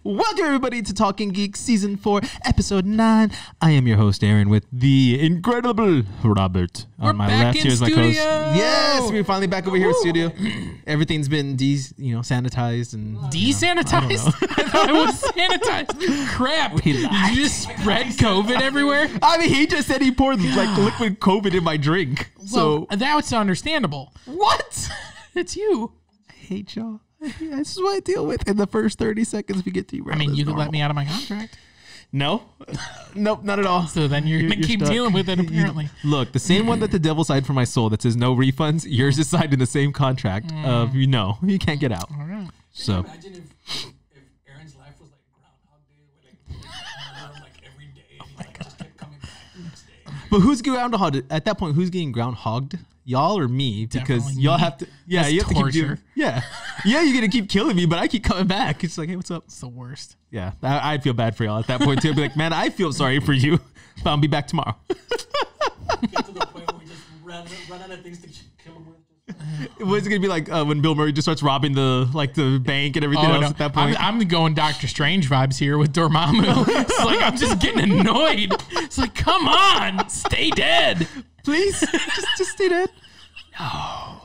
Welcome everybody to Talkin Geek Season 4, Episode 9. I am your host, Aaron, with the incredible Robert. On my left, here's my host. Yes, we're finally back over here in studio. Everything's been sanitized and desanitized. I thought it was sanitized. Crap! Did you just spread COVID everywhere? I mean, he just said he poured like liquid COVID in my drink. Well, that's understandable. What? It's you. I hate y'all. This is what I deal with in the first 30 seconds we get to you. I mean, you could let me out of my contract. No. Nope, not at all. So then you're going to keep dealing with it, apparently. Look, the same one that the devil signed for my soul that says no refunds, yours is signed in the same contract of, you can't get out. All right. So. Imagine if Aaron's life was like Groundhog Day, where like every day, and he just kept coming back the next day. But who's groundhogged? At that point, who's getting groundhogged? Y'all or me? Because Definitely y'all me. have to. Yeah, you have to keep doing. Yeah, you're gonna keep killing me, but I keep coming back. It's like, hey, what's up? It's the worst. Yeah, I'd feel bad for y'all at that point too. I'd be like, man, I feel sorry for you, but I'll be back tomorrow. Get to the point where we just run out of things to kill him with. What's it gonna be like when Bill Murray just starts robbing the bank and everything else at that point? I'm going Doctor Strange vibes here with Dormammu. It's like I'm just getting annoyed. It's like, come on, stay dead. Please, just stay dead. No.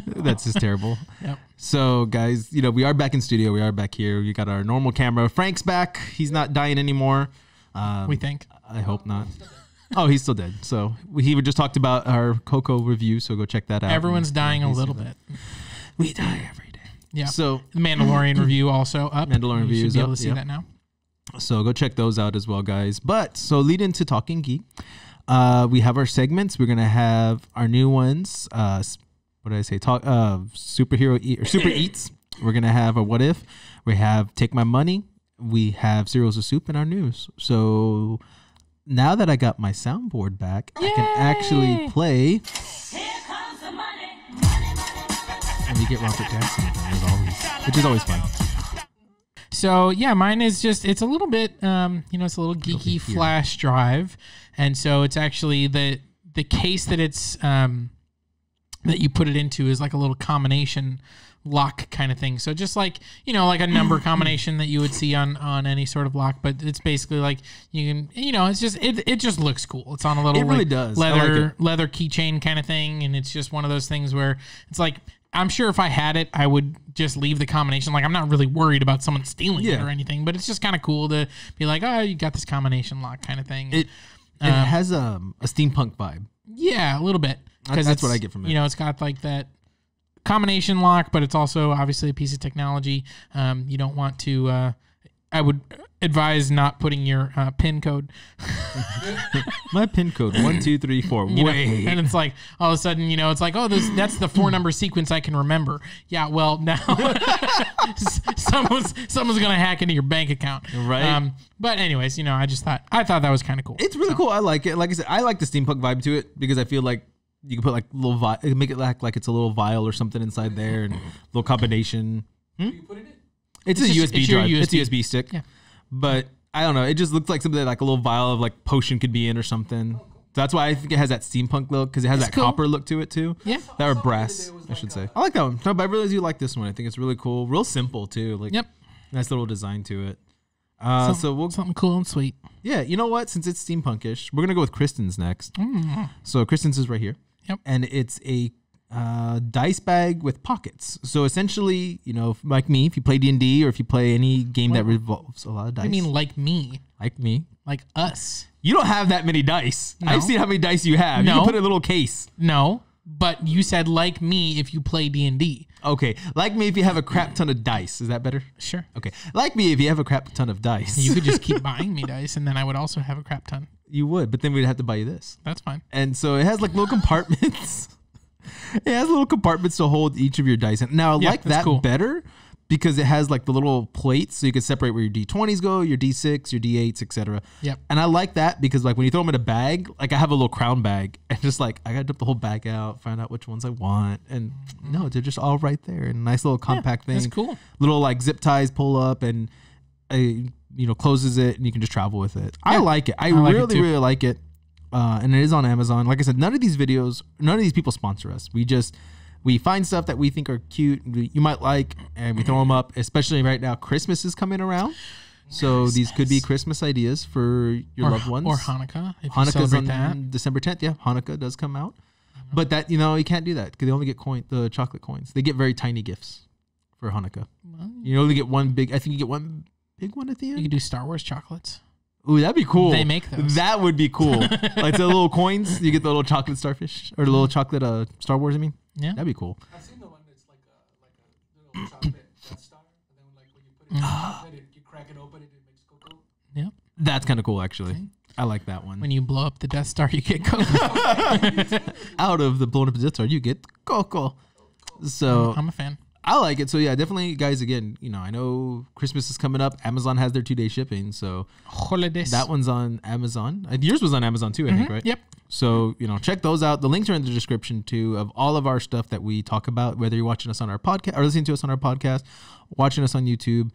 That's just terrible. Yep. So, guys, we are back in studio. We are back here. We got our normal camera. Frank's back. He's not dying anymore. We think. I hope not. Oh, he's still dead. So, he just talked about our Coco review, so go check that out. Everyone's dying a little bit. We die every day. Yeah. So, the Mandalorian review also up. Mandalorian review you is should be up. able to see that now. So, go check those out as well, guys. But, so lead into Talkin Geek. We have our segments. We're going to have our new ones. What did I say? Super Eats. We're going to have a What If. We have Take My Money. We have Cereals of Soup in our news. So now that I got my soundboard back, I can actually play. Here comes the money. And you get Robert Jackson, which is always fun. So yeah, mine is just, it's a little bit, it's a little geeky flash drive. And so it's actually the case that it's, that you put it into is like a little combination lock kind of thing. So just like, like a number combination that you would see on any sort of lock, but it's basically like you can, it's just, it just looks cool. It's on a little, it really does. leather keychain kind of thing. And it's just one of those things where it's like, I'm sure if I had it, I would just leave the combination. Like, I'm not really worried about someone stealing it or anything, but it's just kind of cool to be like, oh, you got this combination lock kind of thing. It has a steampunk vibe. Yeah, a little bit. That's what I get from it. It's got like that combination lock, but it's also obviously a piece of technology. You don't want to, I would advise not putting your PIN code. My PIN code 1234. Wait, and it's like all of a sudden, it's like, oh, that's the 4-number sequence I can remember. Yeah, well now someone's gonna hack into your bank account, right? But anyways, I thought that was kind of cool. It's really cool. I like it. Like I said, I like the steampunk vibe to it because I feel like you can put like little make it like it's a little vial or something inside there and a little combination. You put in it? It's a USB drive. It's a USB stick. Yeah. But I don't know. It just looks like something that like a little vial of like potion could be in or something. That's why I think it has that steampunk look because it has that copper look to it too. Yeah. That or brass, I should say. I like that one. No, but I realize you like this one. I think it's really cool. Real simple too. Like, nice little design to it. Something cool and sweet. Yeah. You know what? Since it's steampunkish, we're gonna go with Kristins next. So Kristins is right here. Yep. And it's a dice bag with pockets. So essentially, like me, if you play D&D or if you play any game that revolves a lot of dice. I mean, like me. Like me. Like us. You don't have that many dice. No. I've seen how many dice you have. No. You can put in a little case. No, but you said like me if you play D&D. Okay. Like me if you have a crap ton of dice. Is that better? Sure. Okay. Like me if you have a crap ton of dice. You could just keep buying me dice and then I would also have a crap ton. You would, but then we'd have to buy you this. That's fine. And so it has like little compartments. It has little compartments to hold each of your dice. Now, I like that better because it has like the little plates so you can separate where your D20s go, your D6, your D8s, etc. Yep. And I like that because like when you throw them in a bag, like I have a little crown bag and just like I got to dump the whole bag out, find out which ones I want. And no, they're just all right there. And a nice little compact thing. That's cool. Little like zip ties pull up and closes it and you can just travel with it. I like it. I really like it. And it is on Amazon. Like I said, none of these people sponsor us. we find stuff that we think are cute, you might like, and we throw them up. Especially right now, Christmas is coming around, so these could be Christmas ideas for your loved ones. Or Hanukkah. If you Hanukkah's celebrate on that. December 10th. Yeah, Hanukkah does come out, but that you can't do that because they only get the chocolate coins. They get very tiny gifts for Hanukkah. Well, You only get one big. I think you get one big one at the end. you could do Star Wars chocolates. Ooh, that'd be cool. They make those. That would be cool. Like the little coins, you get the little chocolate starfish or the little chocolate Star Wars. I mean, Yeah. that'd be cool. I've seen the one that's like a little chocolate Death Star, and then like when you put it in chocolate, you crack it open and it makes cocoa. Yeah. That's kind of cool, actually. I like that one. When you blow up the Death Star, you get cocoa. Out of the blown up Death Star, you get cocoa. So I'm a fan. I like it. So yeah, definitely, guys. Again, I know Christmas is coming up. Amazon has their 2-day shipping, so Holidays. that one's on Amazon. Yours was on Amazon too, I think, right? Yep. So, check those out. The links are in the description too of all of our stuff that we talk about, whether you're watching us on our podcast or listening to us on our podcast, watching us on YouTube.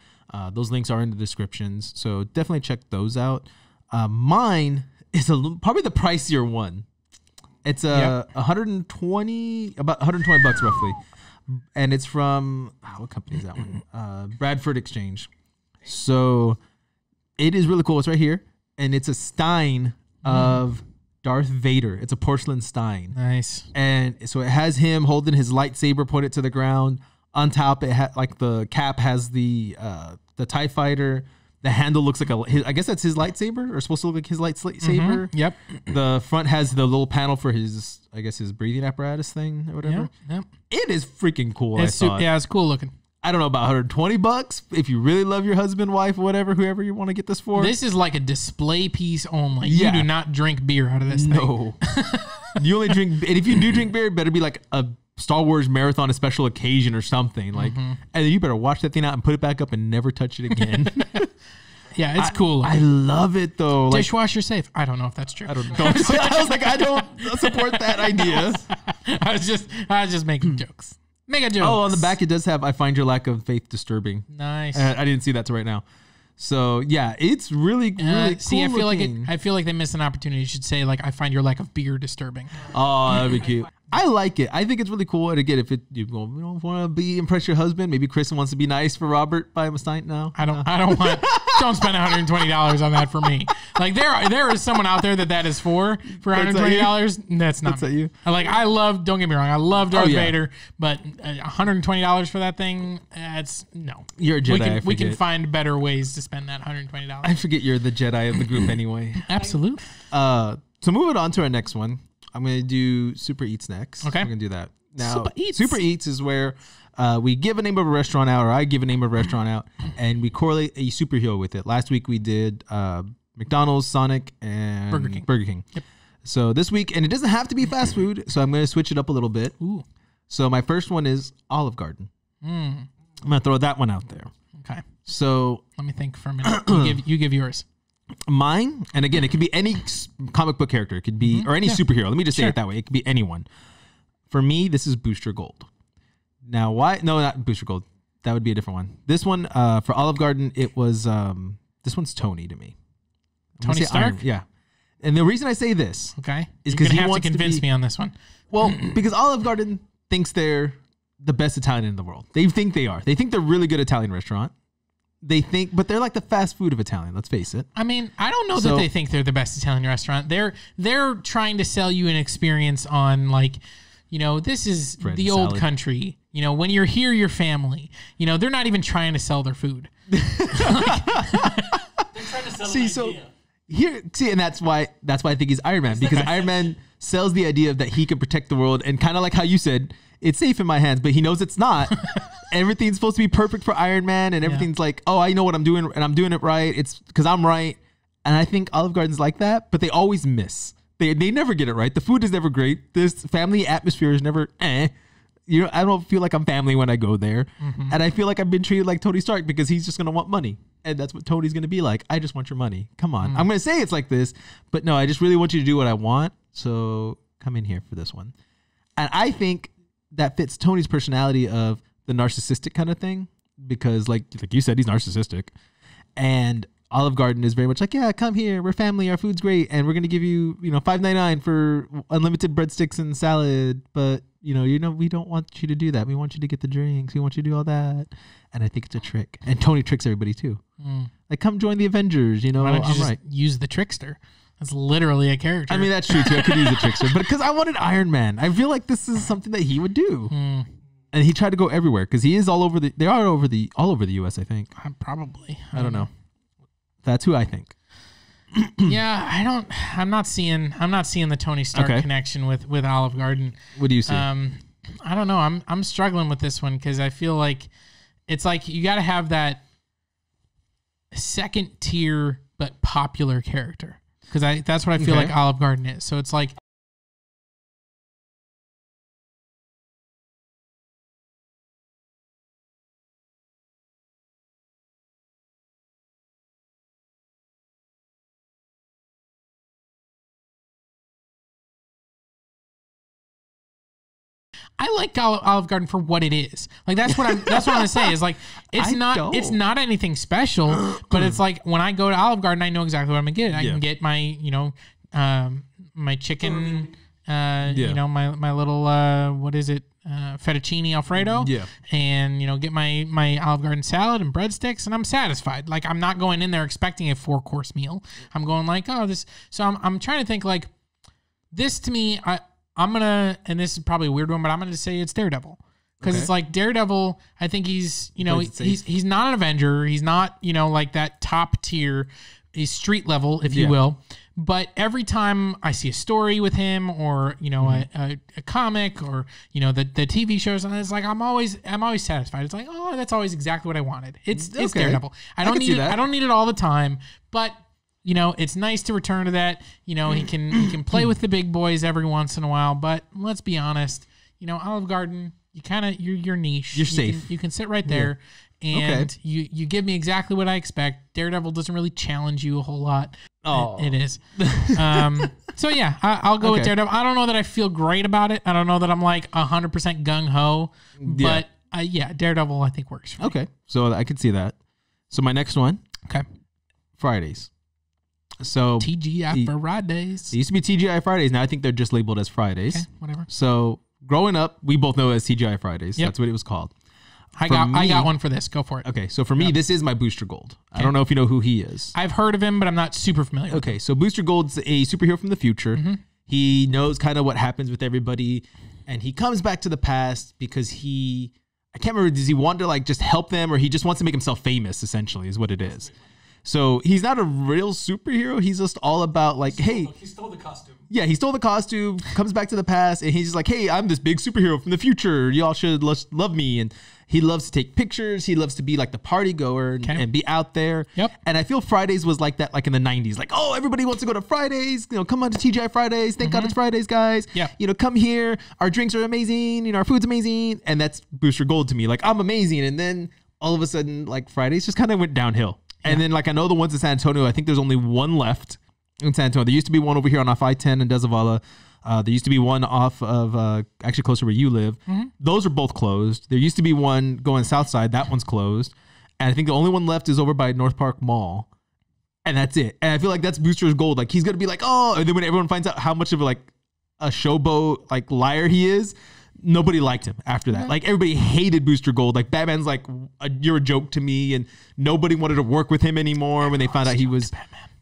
Those links are in the descriptions. So definitely check those out. Mine is probably the pricier one. It's about $120 roughly. And it's from, what company is that one? Bradford Exchange. So it is really cool. It's right here. And it's a stein of Darth Vader. It's a porcelain stein. Nice. And so it has him holding his lightsaber pointed to the ground. On top, it like the cap has the TIE fighter. The handle looks like I guess that's his lightsaber, or supposed to look like his lightsaber. Yep. The front has the little panel for his breathing apparatus thing or whatever. Yep. It is freaking cool. It's it's cool looking. I don't know, about $120 if you really love your husband, wife, whatever, whoever you want to get this for. This is like a display piece only. Yeah. You do not drink beer out of this thing. No. You only drink, and if you do drink beer, it better be like a Star Wars marathon, a special occasion or something. Like, and then you better wash that thing out and put it back up and never touch it again. Yeah, it's cool. I love it though. Like, Dishwasher safe. I don't know if that's true. I don't know. I was like, I don't support that idea. I was just making jokes. Make a joke. Oh, on the back it does have "I find your lack of faith disturbing." Nice. I didn't see that till right now. So yeah, it's really cool. See, I feel looking. I feel like they missed an opportunity. You should say like, I find your lack of beer disturbing. Oh, that'd be cute. I like it. I think it's really cool. And again, if you don't want to impress your husband, maybe Kristen wants to be nice for Robert, buy him a stein. No, I don't want. Don't spend $120 on that for me. Like there is someone out there that is for $120. That's not That's me. you. I love. Don't get me wrong. I love Darth yeah. Vader, but $120 for that thing. That's no. You're a Jedi. We can find better ways to spend that $120. I forget you're the Jedi of the group anyway. Absolutely. So moving on to our next one, I'm going to do Super Eats next. Okay. I'm going to do that. Now, Super Eats. Super Eats is where we give a name of a restaurant out, or I give a name of a restaurant out, and we correlate a superhero with it. Last week we did McDonald's, Sonic, and Burger King. Yep. So this week, and it doesn't have to be fast food, so I'm going to switch it up a little bit. Ooh. So my first one is Olive Garden. I'm going to throw that one out there. Okay. So Let me think for a minute. You give yours. mine, and again, it could be any comic book character. It could be, or any superhero. Let me just say it that way. It could be anyone. For me, this is Booster Gold. Now, why? No, not Booster Gold. That would be a different one. This one, for Olive Garden, it was, this one's Tony to me. Tony Stark? Yeah. And the reason I say this, Okay. is You're because going he to have to wants to convince be- me on this one. well, because Olive Garden thinks they're the best Italian in the world. They think they are. They think they're a really good Italian restaurant. They think, but they're like the fast food of Italian. Let's face it. I mean, I don't know So- that they think they're the best Italian restaurant. They're trying to sell you an experience on like, this is Bread the and old salad. country. When you're here, your family. They're not even trying to sell their food. They're trying to sell an idea. And that's why I think he's Iron Man, because Iron Man sells the idea that he can protect the world, and kind of like how you said, it's safe in my hands, but he knows it's not. Everything's supposed to be perfect for Iron Man, and everything's like, oh, I know what I'm doing, and I'm doing it right. It's because I'm right. And I think Olive Garden's like that, but they always miss. They never get it right. The food is never great. This family atmosphere is never I don't feel like I'm family when I go there. And I feel like I've been treated like Tony Stark because he's just going to want money. And that's what Tony's going to be like. I just want your money. Come on. I'm going to say it's like this, but no, I just really want you to do what I want. So come in here for this one. And I think that fits Tony's personality of the narcissistic kind of thing, because like you said, he's narcissistic. And Olive Garden is very much like, yeah, come here, we're family, our food's great, and we're gonna give you, $5.99 for unlimited breadsticks and salad, but we don't want you to do that. We want you to get the drinks. We want you to do all that. And I think it's a trick. And Tony tricks everybody too. Like, come join the Avengers. Why don't you just use the trickster? That's literally a character. I mean, that's true too. I could use the trickster, but because I wanted Iron Man, I feel like this is something that he would do. And he tried to go everywhere because he is all over the. They are all over the U.S. I think. Probably. I don't know. That's who I think. Yeah, I'm not seeing the Tony Stark connection with Olive Garden. What do you see? I don't know. I'm struggling with this one because I feel like it's like you got to have that second tier but popular character. Because that's what I feel like Olive Garden is. So it's like I like Olive Garden for what it is. Like that's what I'm gonna say is like it's not anything special, but it's like when I go to Olive Garden, I know exactly what I'm gonna get. I can get my my chicken, my little what is it, fettuccine Alfredo, and get my Olive Garden salad and breadsticks, and I'm satisfied. Like I'm not going in there expecting a 4-course meal. I'm going like, oh, this. So I'm trying to think like this to me. I'm gonna, and this is probably a weird one, but I'm gonna say it's Daredevil because it's like Daredevil. I think he's he's not an Avenger. He's not like that top tier, he's street level if you will. But every time I see a story with him or a comic or the TV shows, and it's like I'm always satisfied. It's like, oh, that's always exactly what I wanted. It's Daredevil. I don't need it. I don't need it all the time, but. It's nice to return to that. He can play with the big boys every once in a while, but let's be honest. Olive Garden, you're niche. You're safe. You can sit right there, and you give me exactly what I expect. Daredevil doesn't really challenge you a whole lot. Oh, it is. So yeah, I'll go with Daredevil. I don't know that I feel great about it. I don't know that I'm like 100% gung ho, but Daredevil I think works for me. Okay, so I could see that. So my next one, Fridays. So TGI Fridays. It used to be TGI Fridays. Now I think they're just labeled as Fridays. Okay, whatever. So growing up, we both know it as TGI Fridays. Yep. That's what it was called. I got one for this. Go for it. Okay, so for me, this is my Booster Gold. Okay. I don't know if you know who he is. I've heard of him, but I'm not super familiar. Okay, so Booster Gold's a superhero from the future. He knows kind of what happens with everybody, and he comes back to the past because I can't remember, does he want to like just help them, or he just wants to make himself famous? Essentially, is what it is. So he's not a real superhero. He's just all about like, he stole the costume. Yeah, he stole the costume, comes back to the past, and he's just like, hey, I'm this big superhero from the future. Y'all should love me. And he loves to take pictures. He loves to be like the party goer and be out there. Yep. And I feel Fridays was like that, like in the 90s. Like, oh, everybody wants to go to Fridays. Come on to TGI Fridays. Thank God it's Fridays, guys. Yeah. Come here. Our drinks are amazing. Our food's amazing. And that's Booster Gold to me. Like, I'm amazing. And then all of a sudden, like Fridays just kind of went downhill. And then, like, I know the ones in San Antonio, I think there's only one left in San Antonio. There used to be one over here on off I-10 in Dezavala. There used to be one off of, actually closer where you live. Those are both closed. There used to be one going south side. That one's closed. And I think the only one left is over by North Park Mall. And that's it. And I feel like that's Booster's Gold. Like, he's going to be like, oh, and then when everyone finds out how much of, like, a showboat, like, liar he is, nobody liked him after that. Like everybody hated Booster Gold. Like Batman's like, you're a joke to me, and nobody wanted to work with him anymore when they found out he was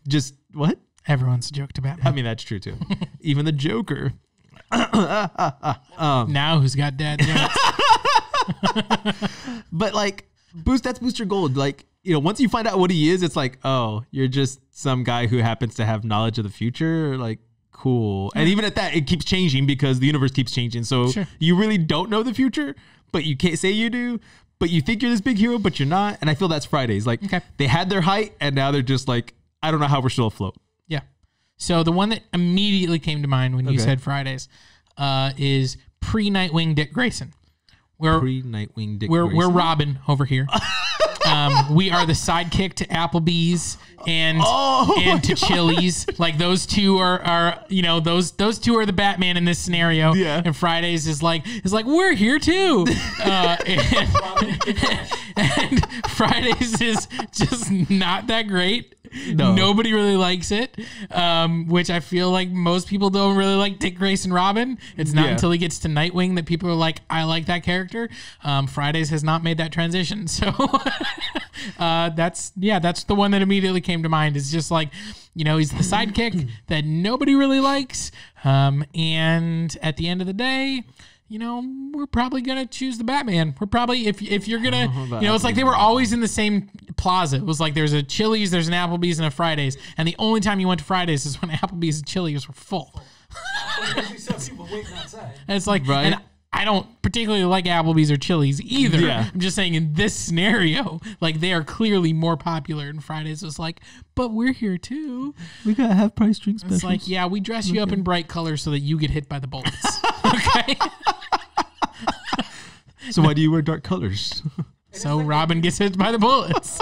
just what? Everyone's a joke to Batman. I mean, that's true too. Even the Joker. Now who's got dad jokes? But like that's Booster Gold. Like, once you find out what he is, it's like, oh, you're just some guy who happens to have knowledge of the future. Like, cool. And even at that, it keeps changing because the universe keeps changing. So you really don't know the future, but you can't say you do, but you think you're this big hero, but you're not. And I feel that's Fridays. Like they had their height and now they're just like, I don't know how we're still afloat. Yeah. So the one that immediately came to mind when you said Fridays is pre-Nightwing Dick Grayson. Pre-Nightwing Dick Grayson. We're Robin over here. We are the sidekick to Applebee's and to Chili's. Like those two are those two are the Batman in this scenario. Yeah. And Fridays is like we're here too. And Fridays is just not that great. No. Nobody really likes it, which I feel like most people don't really like Dick Grayson Robin. It's not until he gets to Nightwing that people are like, I like that character. Fridays has not made that transition. So that's the one that immediately came to mind. It's just like, you know, he's the sidekick that nobody really likes. And at the end of the day, you know, we're probably going to choose the Batman. We're probably, if you're going to, you know, it's like they were always in the same plaza. It was like there's a Chili's, there's an Applebee's, and a Fridays. And the only time you went to Fridays is when Applebee's and Chili's were full. And it's like, and I don't particularly like Applebee's or Chili's either. Yeah. I'm just saying in this scenario, like they are clearly more popular, and Fridays was like, but we're here too. We got half price drink specials. It's like, yeah, we dress you up in bright colors so that you get hit by the bullets. Okay. So why do you wear dark colors? So Robin gets hit by the bullets.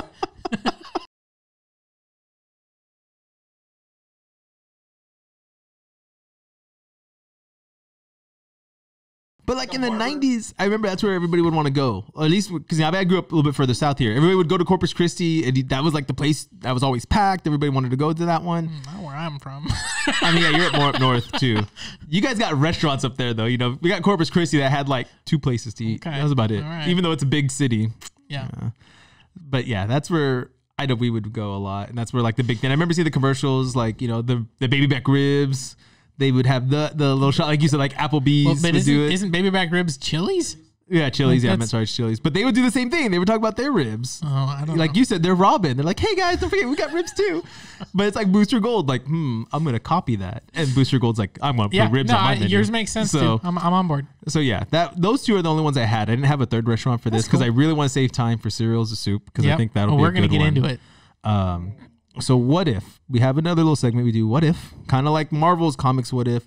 But like in the 90s, I remember that's where everybody would want to go. Or at least because I grew up a little bit further south here. Everybody would go to Corpus Christi, and that was like the place that was always packed. Everybody wanted to go to that one. Not where I'm from. I mean, yeah, you're more up north too. You guys got restaurants up there though. You know, we got Corpus Christi that had like 2 places to eat. Okay. That was about it. Right. Even though it's a big city. Yeah. But yeah, that's where I know we would go a lot, and that's where like the big thing. I remember seeing the commercials, like, you know, the baby back ribs. They would have the little shot, like you said, like Applebee's would do it. Isn't baby back ribs Chili's? Yeah, Chili's. Yeah, I meant sorry, it's Chili's. But they would do the same thing. They would talk about their ribs. Oh, I don't know. Like you said, they're Robin. They're like, hey guys, don't forget we got ribs too. But it's like Booster Gold. Like, I'm gonna copy that. And Booster Gold's like, I'm gonna put ribs on my menu. Yours makes sense too. I'm on board. So yeah, those 2 are the only ones I had. I didn't have a third restaurant for this because I really want to save time for cereals and soup because I think that'll be a good one. We're gonna get into it. So what if we have another little segment we do? What if, kind of like Marvel's comics? What if?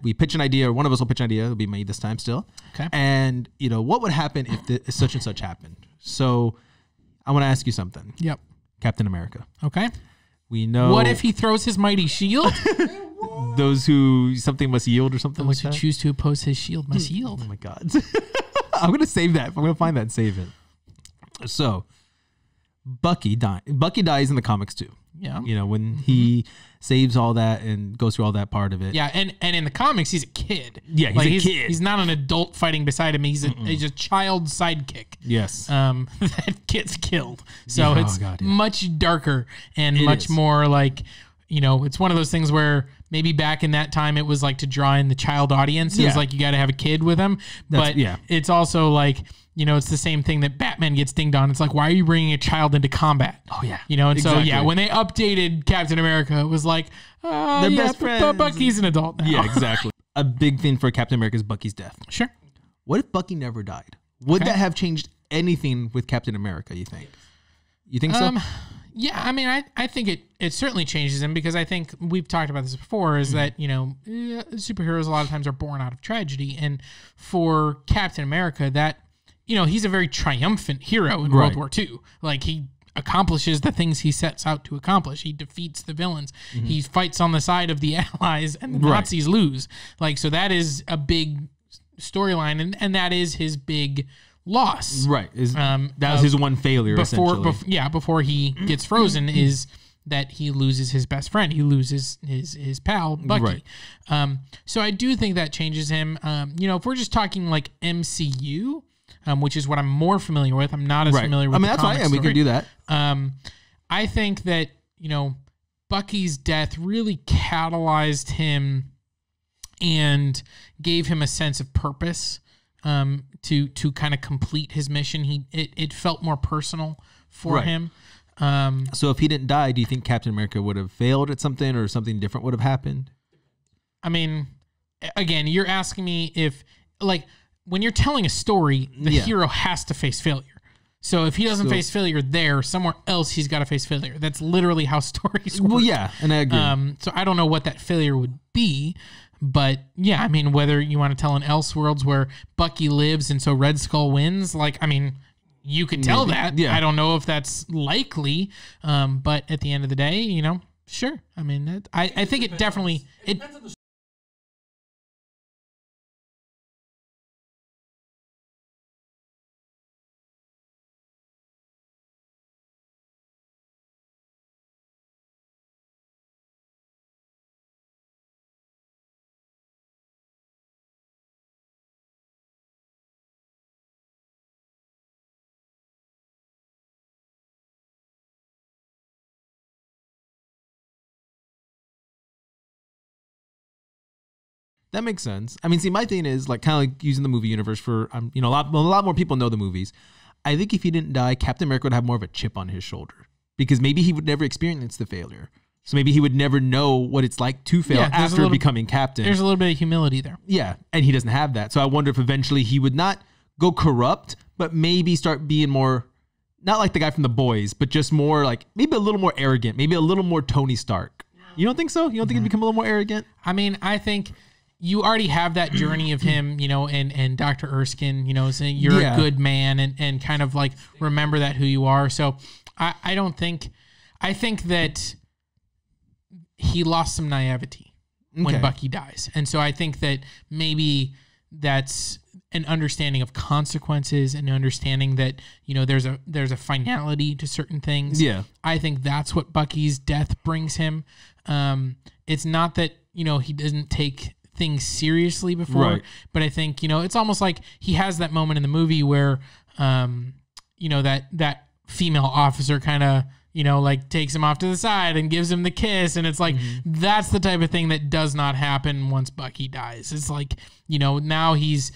We pitch an idea, or one of us will pitch an idea. It'll be me this time still. Okay. And, you know, what would happen if such and such happened? So I want to ask you something. Yep. Captain America. Okay. We know. What if he throws his mighty shield? Those who something must yield or something like that? Those who choose to oppose his shield must yield. Oh my God. I'm going to save that. I'm going to find that and save it. So Bucky dies in the comics too. Yeah. You know, when he saves all that and goes through all that part of it. Yeah, and in the comics, he's a kid. Yeah, he's a kid. He's not an adult fighting beside him. He's a child sidekick. Yes. That gets killed. So it's much darker and much more like, you know, it's one of those things where maybe back in that time it was like to draw in the child audience. It was like you got to have a kid with him. But it's also like, you know, it's the same thing that Batman gets dinged on. It's like, why are you bringing a child into combat? Oh, yeah. You know, and so, when they updated Captain America, it was like, they're best friends. But Bucky's an adult now. Yeah, exactly. A big thing for Captain America is Bucky's death. Sure. What if Bucky never died? Would that have changed anything with Captain America, you think? You think so? Yeah, I mean, I think it certainly changes him because I think we've talked about this before is that, you know, superheroes a lot of times are born out of tragedy. And for Captain America, that, you know, he's a very triumphant hero in World War II. Like, he accomplishes the things he sets out to accomplish. He defeats the villains. He fights on the side of the Allies, and the Nazis lose. Like, so that is a big storyline, and that is his big loss. Right. That was his one failure, essentially. Before he gets frozen, is that he loses his best friend. He loses his pal, Bucky. Right. So I do think that changes him. You know, if we're just talking like MCU, which is what I'm more familiar with. I'm not as familiar with the comic story. That's fine, and we can do that. I think that, you know, Bucky's death really catalyzed him and gave him a sense of purpose to kind of complete his mission. It felt more personal for him. So if he didn't die, do you think Captain America would have failed at something or something different would have happened? I mean, again, you're asking me if, like, when you're telling a story, the hero has to face failure. So if he doesn't face failure there, somewhere else he's got to face failure. That's literally how stories work. Well, yeah, and I agree. So I don't know what that failure would be, but yeah, I mean, whether you want to tell an Elseworlds where Bucky lives and so Red Skull wins, like, I mean, you could tell that. Yeah. I don't know if that's likely, but at the end of the day, you know, sure. I mean, I think it definitely... That makes sense. I mean, see, my thing is like kind of like using the movie universe for you know, a lot more people know the movies. I think if he didn't die, Captain America would have more of a chip on his shoulder because maybe he would never experience the failure. So maybe he would never know what it's like to fail after becoming captain. There's a little bit of humility there. Yeah, and he doesn't have that. So I wonder if eventually he would not go corrupt, but maybe start being more, not like the guy from The Boys, but just more like maybe a little more arrogant, maybe a little more Tony Stark. You don't think so? You don't think he'd become a little more arrogant? I mean, I think you already have that journey of him, you know, and Dr. Erskine, you know, saying you're a good man and kind of like remember that who you are. So I think that he lost some naivety when Bucky dies. And so I think that maybe that's an understanding of consequences and understanding that, you know, there's a finality to certain things. Yeah. I think that's what Bucky's death brings him. It's not that, you know, he doesn't take things seriously before, but I think, you know, it's almost like he has that moment in the movie where, you know, that female officer kind of, you know, like takes him off to the side and gives him the kiss. And it's like, that's the type of thing that does not happen once Bucky dies. It's like, you know, now he's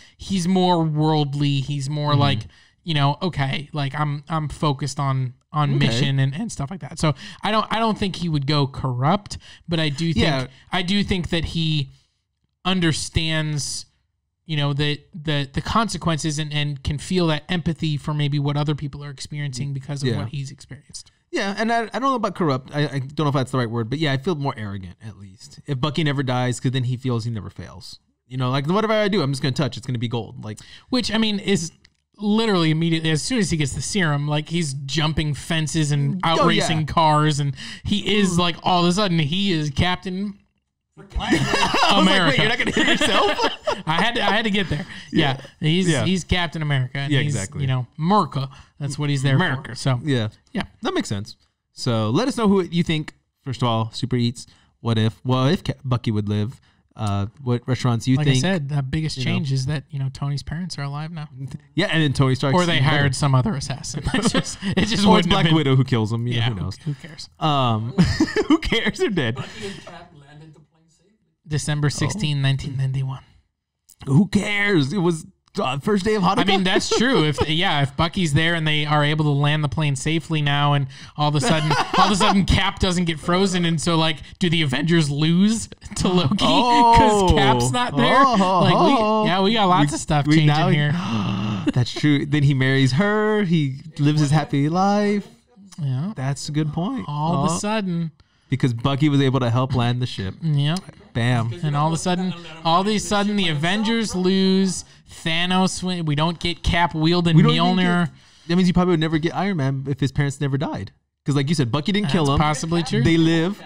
more worldly. He's more like, you know, okay, like I'm focused on mission and stuff like that. So I don't think he would go corrupt, but I do think that he understands, you know, the consequences and can feel that empathy for maybe what other people are experiencing because of what he's experienced. Yeah, and I don't know about corrupt. I don't know if that's the right word, but yeah, I feel more arrogant at least. If Bucky never dies, because then he feels he never fails. You know, like whatever I do, I'm just going to touch. It's going to be gold. Like, which, I mean, is literally immediately as soon as he gets the serum, like he's jumping fences and outracing cars, and he is like all of a sudden he is Captain America. Like, wait, you're not going to hit yourself? I had to get there. Yeah. He's Captain America. And he's, exactly. You know, America. That's what he's there for. So yeah, that makes sense. So let us know who you think. First of all, Super Eats. What if Bucky would live? What restaurants you think? Like I said, the biggest change is that, you know, Tony's parents are alive now. Yeah, and then Tony Stark. Or they hired some other assassin. It just or it's Black Widow who kills him. You know, who knows? Who cares? Who cares? They're dead. Bucky and Cap landed the plane safely. December 16, 1991. Who cares? It was first day of Hanukkah. I mean, that's true. If Bucky's there and they are able to land the plane safely now, and all of a sudden Cap doesn't get frozen, and so like, do the Avengers lose to Loki because Cap's not there? We got lots of stuff changing here. That's true. Then he marries her. He lives his happy life. Yeah, that's a good point. All of a sudden. Because Bucky was able to help land the ship. Yep. Bam. And all of a sudden, the Avengers lose. Thanos win. We don't get Cap wielding Mjolnir. That means you probably would never get Iron Man if his parents never died. Because like you said, Bucky didn't kill him. Possibly true. They live.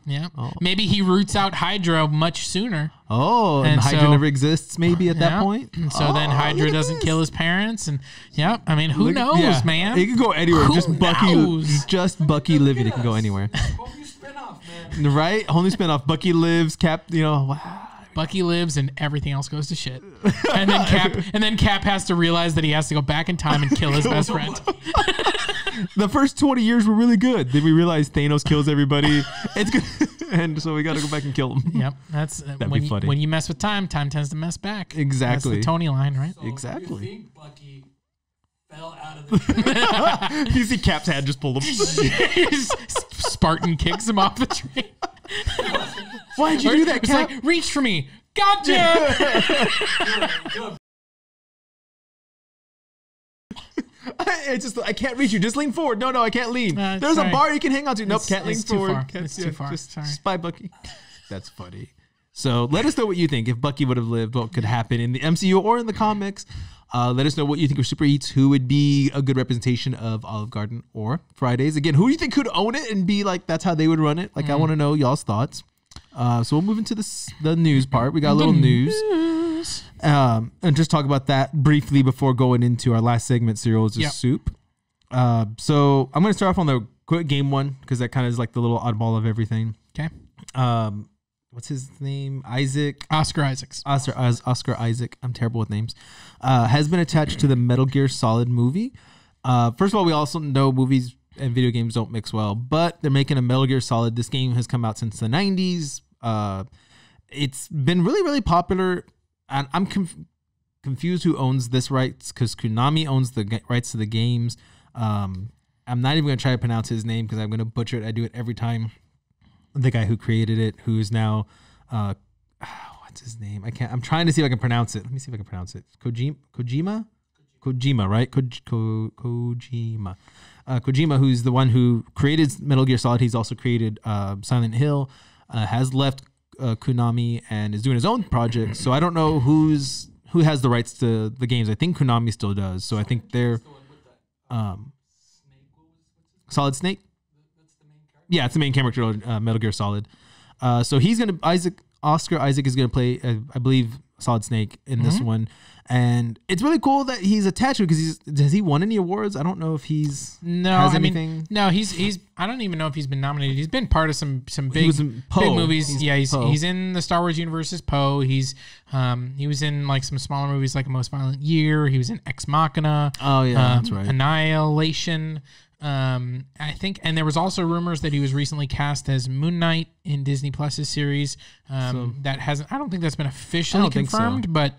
Yeah. Oh. Maybe he roots out Hydra much sooner. Oh, and Hydra never exists maybe at that point. And so then Hydra doesn't kill his parents. And I mean, who knows, man? It can go anywhere. Just Bucky living. It can go anywhere. Whole new spinoff, man. Right? Whole new spinoff. Bucky lives, Cap, you know, wow. Bucky lives and everything else goes to shit. And then Cap has to realize that he has to go back in time and kill his best friend. The first 20 years were really good. Then we realized Thanos kills everybody. It's good. And so we got to go back and kill him. Yep. That'd be funny. When you mess with time tends to mess back. Exactly. That's the Tony line, right? So exactly. You think Bucky fell out of the train? You see Cap's hand just pulled him. Spartan kicks him off the train. Why'd you do that, Cap? It's like, reach for me. Gotcha. I can't reach you. Just lean forward. No, I can't lean. There's a bar you can hang on to. Nope, can't lean forward. It's too far. Just spy Bucky. That's funny. So let us know what you think. If Bucky would have lived, what could happen in the MCU or in the comics? Let us know what you think of Super Eats. Who would be a good representation of Olive Garden or Fridays? Again, who do you think could own it and be like, that's how they would run it? Like, I want to know y'all's thoughts. So we'll move into the news part. We got a little news. And just talk about that briefly before going into our last segment, Cereals is Soup. So I'm going to start off on the quick game one because that kind of is like the little oddball of everything. Okay. What's his name? Isaac. Oscar Isaacs. Oscar Isaac. I'm terrible with names. Has been attached to the Metal Gear Solid movie. First of all, we also know movies and video games don't mix well, but they're making a Metal Gear Solid. This game has come out since the 90s. it's been really, really popular. And I'm confused who owns this rights because Konami owns the rights to the games. I'm not even going to try to pronounce his name because I'm going to butcher it. I do it every time. The guy who created it, who is now, what's his name? I'm trying to see if I can pronounce it. Let me see if I can pronounce it. Kojima, right? Kojima. Kojima, who's the one who created Metal Gear Solid. He's also created Silent Hill. Has left Konami and is doing his own project. So I don't know who has the rights to the games. I think Konami still does. So I think they're Solid Snake. Yeah, it's the main character of Metal Gear Solid. So he's gonna Oscar Isaac is gonna play, I believe, Solid Snake in this one, and it's really cool that he's attached to it because has he won any awards? I don't know if he's anything. He's I don't even know if he's been nominated. He's been part of some big movies. He's in the Star Wars universe as Poe. He was in like some smaller movies like A Most Violent Year. He was in Ex Machina. Oh yeah, that's right. Annihilation. I think, and there was also rumors that he was recently cast as Moon Knight in Disney Plus's series. That hasn't. I don't think that's been officially confirmed, but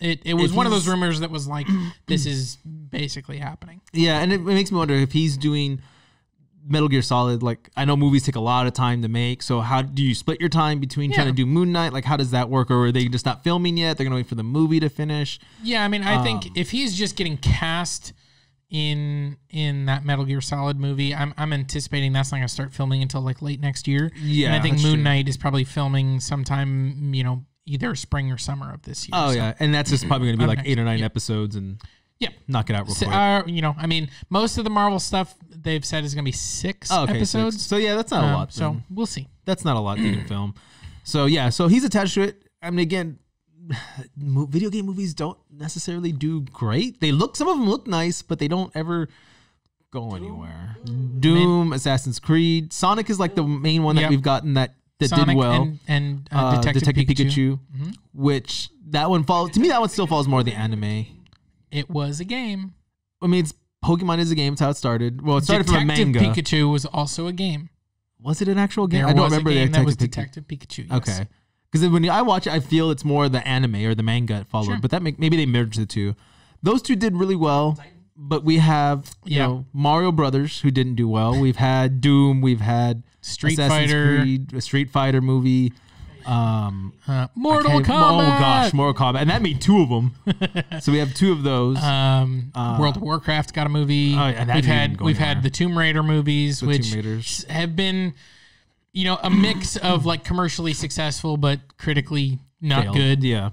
it was one of those rumors that was like, this is basically happening. Yeah, and it makes me wonder if he's doing Metal Gear Solid. Like, I know movies take a lot of time to make, so how do you split your time between trying to do Moon Knight? Like, how does that work? Or are they just not filming yet? They're gonna wait for the movie to finish. Yeah, I mean, I think if he's just getting cast in that Metal Gear Solid movie, I'm anticipating that's not going to start filming until like late next year. Yeah, and I think Moon Knight is probably filming sometime, either spring or summer of this year. Oh yeah, and that's just probably going to be like 8 or 9 episodes and knock it out real quick. I mean, most of the Marvel stuff they've said is going to be 6 episodes. 6. So yeah, that's not a lot. So we'll see. That's not a lot to film. So yeah, so he's attached to it. I mean, again, video game movies don't necessarily do great. Some of them look nice, but they don't ever go anywhere. Doom, Assassin's Creed, Sonic is like the main one that we've gotten that Sonic did well, and Detective Pikachu. Which that one falls to me. That one still falls more the anime. It was a game. I mean, Pokemon is a game. It's how it started. Well, it started from a manga. Detective Pikachu was also a game. Was it an actual game? I don't remember. That was Detective Pikachu. Yes. Okay. Because when I watch it, I feel it's more the anime or the manga it followed. But that maybe they merged the two. Those two did really well. But we have Mario Brothers who didn't do well. We've had Doom. We've had Assassin's Creed, a Street Fighter movie. Mortal Kombat. Oh gosh, Mortal Kombat, and that made 2 of them. So we have 2 of those. World of Warcraft got a movie. We've had the Tomb Raider movies, which have been, a mix of like commercially successful but critically not good. Yeah.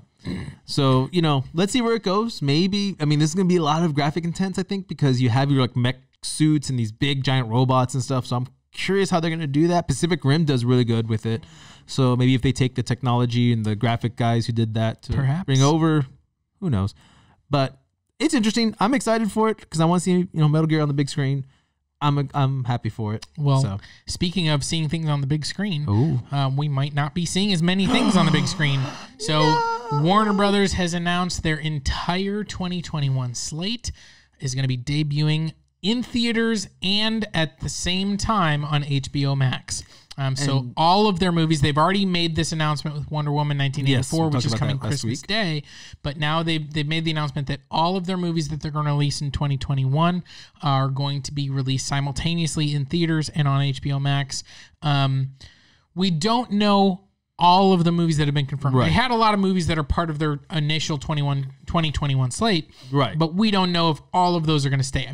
So, let's see where it goes. Maybe, this is going to be a lot of graphic intense, I think, because you have your like mech suits and these big giant robots and stuff. So I'm curious how they're going to do that. Pacific Rim does really good with it. So maybe if they take the technology and the graphic guys who did that to bring over, who knows? But it's interesting. I'm excited for it because I want to see, Metal Gear on the big screen. I'm happy for it. Well, speaking of seeing things on the big screen, we might not be seeing as many things on the big screen. So Warner Brothers has announced their entire 2021 slate is going to be debuting in theaters and at the same time on HBO Max. So all of their movies, they've already made this announcement with Wonder Woman 1984, which is coming Christmas Day. But now they've made the announcement that all of their movies that they're going to release in 2021 are going to be released simultaneously in theaters and on HBO Max. We don't know all of the movies that have been confirmed. Right. They had a lot of movies that are part of their initial 2021 slate. Right. But we don't know if all of those are going to stay.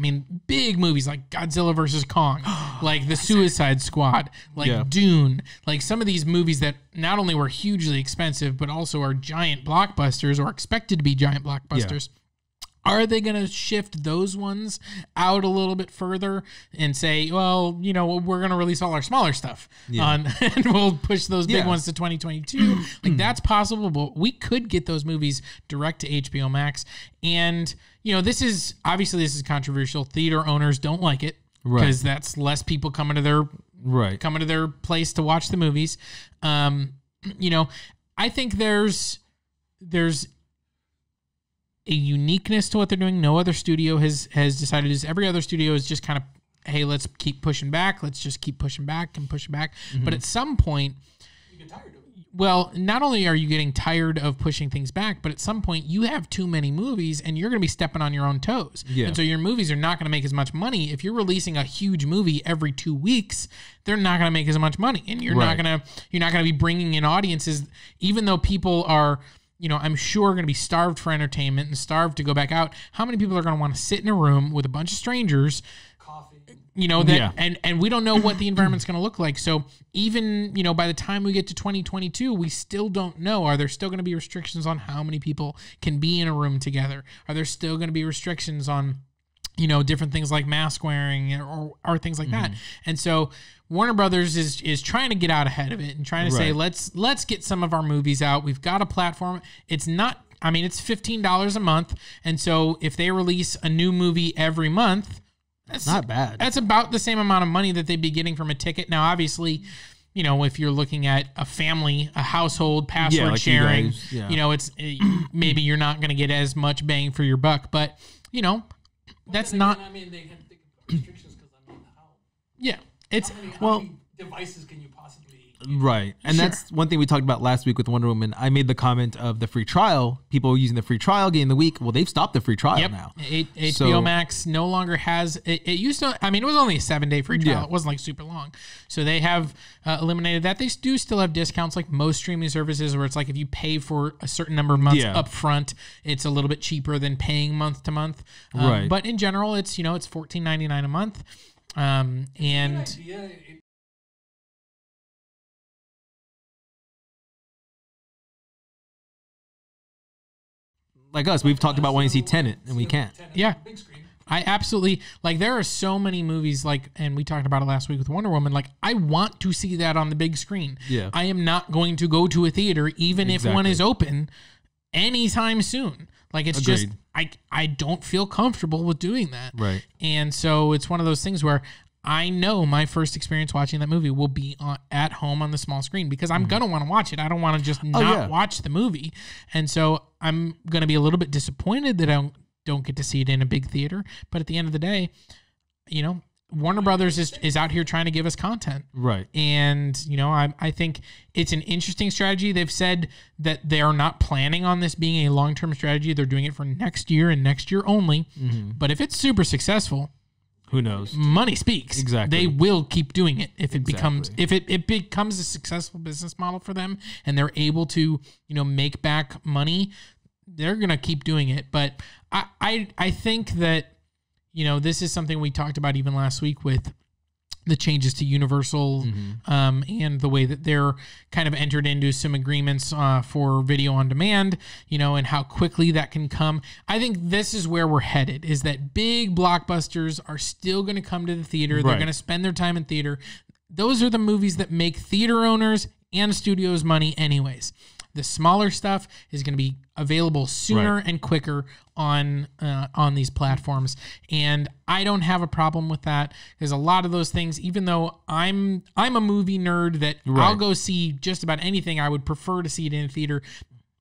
Big movies like Godzilla vs. Kong, like The Suicide Squad, like Dune, like some of these movies that not only were hugely expensive, but also are giant blockbusters or expected to be giant blockbusters. Yeah. Are they going to shift those ones out a little bit further and say, well, we're going to release all our smaller stuff and we'll push those big ones to 2022? Like, that's possible, but we could get those movies direct to HBO Max. And, this is controversial. Theater owners don't like it because that's less people coming to their place to watch the movies. I think there's a uniqueness to what they're doing. No other studio has decided this. Every other studio is just kind of, hey, let's keep pushing back. Let's just keep pushing back and pushing back. Mm-hmm. But at some point, you get tired of it. Well, not only are you getting tired of pushing things back, but at some point you have too many movies and you're going to be stepping on your own toes. Yeah. And so your movies are not going to make as much money. If you're releasing a huge movie every 2 weeks, they're not going to make as much money. And you're not going to be bringing in audiences, even though people are, I'm sure going to be starved for entertainment and starved to go back out. How many people are going to want to sit in a room with a bunch of strangers, Coffee. And we don't know what the environment's going to look like. So even, by the time we get to 2022, we still don't know. Are there still going to be restrictions on how many people can be in a room together? Are there still going to be restrictions on, different things like mask wearing or things like that? And so Warner Brothers is trying to get out ahead of it and trying to say, let's get some of our movies out. We've got a platform. It's $15 a month. And so if they release a new movie every month, that's not bad. That's about the same amount of money that they'd be getting from a ticket. Now, obviously, if you're looking at a family, a household, password sharing, it's maybe you're not going to get as much bang for your buck. But, that's not. I mean, they can put restrictions because how? Yeah. How many devices can you possibly? Right. And that's one thing we talked about last week with Wonder Woman. I made the comment of the free trial, people using the free trial getting the week. Well, they've stopped the free trial now. HBO Max no longer has, it used to, it was only a 7-day free trial. Yeah. It wasn't like super long. So they have eliminated that. They do still have discounts like most streaming services where it's like if you pay for a certain number of months up front, it's a little bit cheaper than paying month to month. Right. But in general, it's, it's $14.99 a month. And like us, we've talked about wanting to see Tenet, and we can't. Yeah. Big screen. I absolutely, there are so many movies, and we talked about it last week with Wonder Woman, I want to see that on the big screen. Yeah. I am not going to go to a theater, even if one is open, anytime soon. It's Agreed. just, I don't feel comfortable with doing that. Right. And so it's one of those things where I know my first experience watching that movie will be at home on the small screen because I'm going to want to watch it. I don't want to just not watch the movie. And so I'm going to be a little bit disappointed that I don't get to see it in a big theater. But at the end of the day, Warner Brothers is out here trying to give us content. Right. And, I think it's an interesting strategy. They've said that they are not planning on this being a long-term strategy. They're doing it for next year and next year only. Mm-hmm. But if it's super successful, who knows? Money speaks. Exactly. They will keep doing it if it becomes a successful business model for them and they're able to, make back money, they're gonna keep doing it. But I think that, this is something we talked about even last week with the changes to Universal and the way that they're kind of entered into some agreements for video on demand, and how quickly that can come. I think this is where we're headed, is that big blockbusters are still going to come to the theater. They're going to spend their time in theater. Those are the movies that make theater owners and studios money anyways. The smaller stuff is going to be available sooner and quicker on these platforms, and I don't have a problem with that. There's a lot of those things. Even though I'm a movie nerd, that I'll go see just about anything. I would prefer to see it in a theater,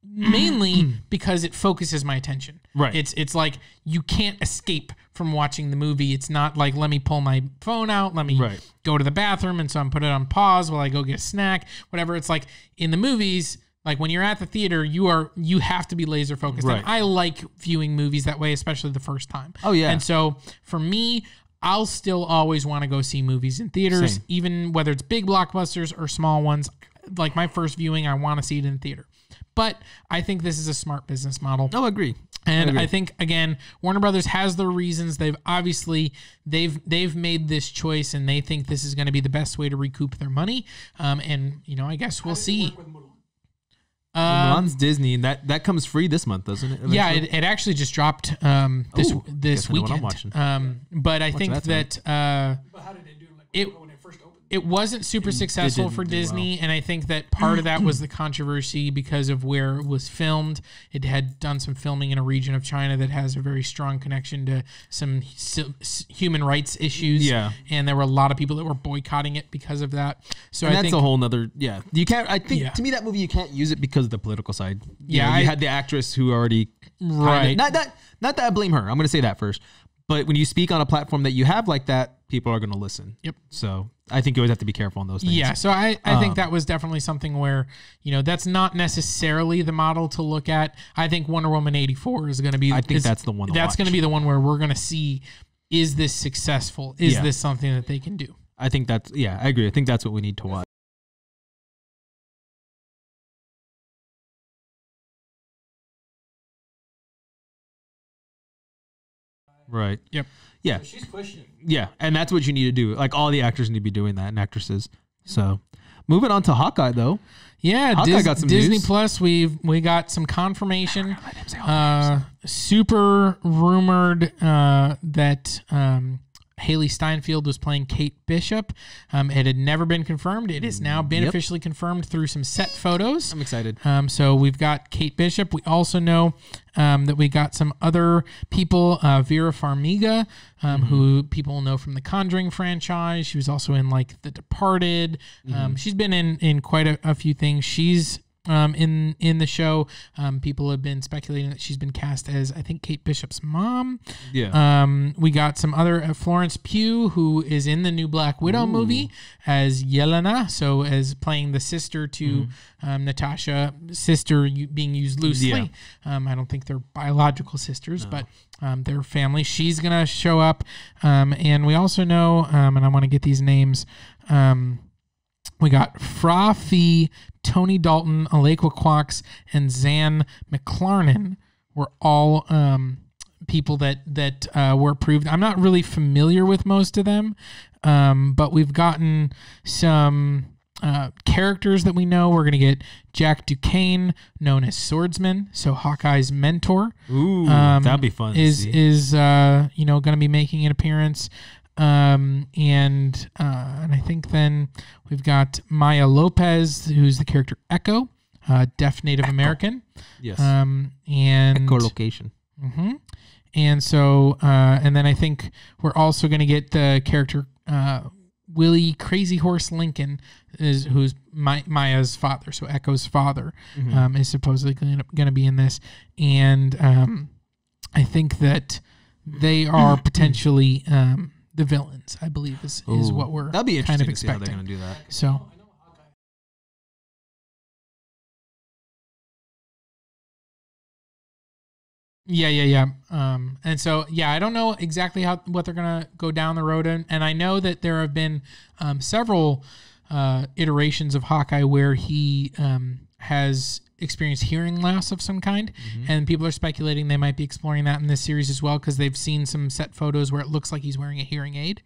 mainly because it focuses my attention. Right. It's like you can't escape from watching the movie. It's not like let me pull my phone out, let me go to the bathroom, and so I'm put it on pause while I go get a snack, whatever. It's like in the movies. Like when you're at the theater, you have to be laser focused. Right. And I like viewing movies that way, especially the first time. Oh yeah. And so for me, I'll still always want to go see movies in theaters, even whether it's big blockbusters or small ones. Like my first viewing, I want to see it in theater. But I think this is a smart business model. No, I agree. And I think, again, Warner Brothers has their reasons. They've made this choice, and they think this is going to be the best way to recoup their money. And I guess we'll see. Mulan's Disney, and that comes free this month, doesn't it? Eventually? Yeah, it actually just dropped this weekend. What I'm watching. But I think that but how did they do when it first opened? It wasn't super successful for Disney, and I think that part of that was the controversy because of where it was filmed. It had done some filming in a region of China that has a very strong connection to some human rights issues. Yeah. And there were a lot of people that were boycotting it because of that. So and that's a whole nother, you can't, I think, to me, that movie, you can't use it because of the political side. You had the actress who already, not that I blame her. I'm going to say that first. But when you speak on a platform that you have like that, people are going to listen. Yep. So I think you always have to be careful on those things. Yeah, so I think that was definitely something where, that's not necessarily the model to look at. I think Wonder Woman 84 is going to be... I think that's the one to That's watch. going to be the one where we're going to see, is this successful? Is this something that they can do? I think I agree. I think that's what we need to watch. Right. Yep. Yeah. So she's pushing it. Yeah, and that's what you need to do. Like all the actors need to be doing that, and actresses. So, moving on to Hawkeye though. Yeah, Hawkeye got some Disney news. Plus. We got some confirmation. Super rumored that Haley Steinfeld was playing Kate Bishop. It had never been confirmed. It has now been officially confirmed through some set photos. I'm excited. So we've got Kate Bishop. We also know that we got some other people. Vera Farmiga, who people know from the Conjuring franchise. She was also in like The Departed. She's been in quite a few things. She's in the show. People have been speculating that she's been cast as, I think, Kate Bishop's mom. Yeah. We got some other Florence Pugh, who is in the new Black Widow movie as Yelena, so as playing the sister to Natasha, sister being used loosely. I don't think they're biological sisters, but they're family. She's gonna show up, and we also know, and I want to get these names. We got Fra Fee, Tony Dalton, Alekwa Quox, and Zan McClarnon were all people that were approved. I'm not really familiar with most of them, but we've gotten some characters that we know. We're going to get Jack Duquesne, known as Swordsman, so Hawkeye's mentor. Ooh, that'd be fun. Is going to be making an appearance. And I think then we've got Maya Lopez, who's the character Echo, deaf Native American. Yes. And Echolocation. And so, and then I think we're also going to get the character Willie Crazy Horse Lincoln, who's Maya's father. So Echo's father is supposedly going to be in this, and I think that they are potentially. The villains, I believe, is what we're that'd be interesting kind of to see how expecting. they're going to do that. So, yeah. And so, I don't know exactly what they're going to go down the road in. And I know that there have been several iterations of Hawkeye where he has experienced hearing loss of some kind, and people are speculating they might be exploring that in this series as well, because they've seen some set photos where it looks like he's wearing a hearing aid.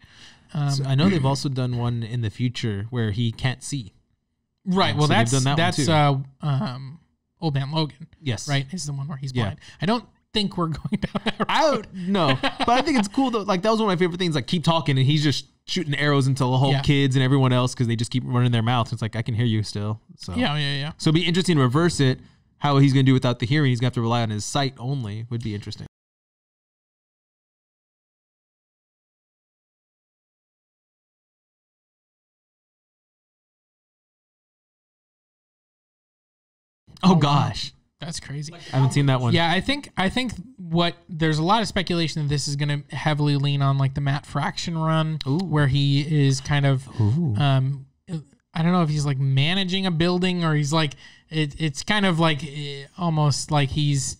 So I know they've also done one in the future where he can't see. Right. Well, so that's done that Old Man Logan. Yes. Right. Is the one where he's blind. I don't think we're going down that road. I don't know, but I think it's cool though. Like that was one of my favorite things. Like keep talking, and he's just shooting arrows into the whole kids and everyone else because they just keep running their mouth. It's like I can hear you still. So yeah. So it'd be interesting to reverse it. How he's going to do without the hearing? He's going to have to rely on his sight only. Would be interesting. Oh gosh, that's crazy. I haven't seen that one. Yeah, I think what there's a lot of speculation that this is going to heavily lean on like the Matt Fraction run, where he is kind of, I don't know if he's like managing a building or he's like it's kind of like almost like he's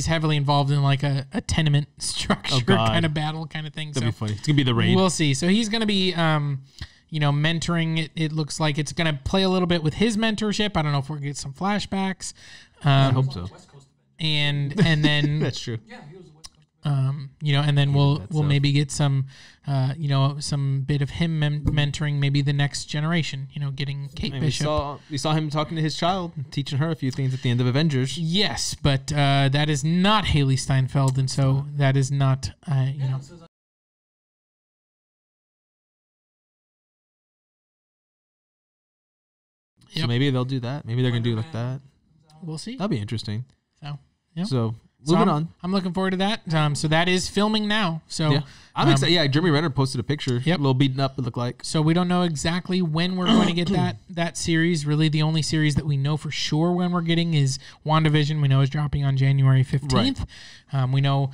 heavily involved in like a tenement structure kind of battle kind of thing. That'd be funny. It's gonna be the raid. We'll see. So he's gonna be mentoring. It looks like it's gonna play a little bit with his mentorship. I don't know if we're gonna get some flashbacks. I hope so. And then that's true. Yeah, he was a West Coast. And then we'll maybe get some, some bit of him mentoring maybe the next generation. Getting Kate Bishop. We saw him talking to his child, teaching her a few things at the end of Avengers. Yes, but that is not Haley Steinfeld, and so that is not So maybe they'll do that. Maybe they're gonna do like that. We'll see. That'd be interesting. So yeah. So moving on. I'm looking forward to that. So that is filming now. So I'm excited. Yeah, Jeremy Renner posted a picture. A little beaten up, it looked like. So we don't know exactly when we're going to get that series. Really, the only series that we know for sure when we're getting is WandaVision. We know is dropping on January 15th. Right. We know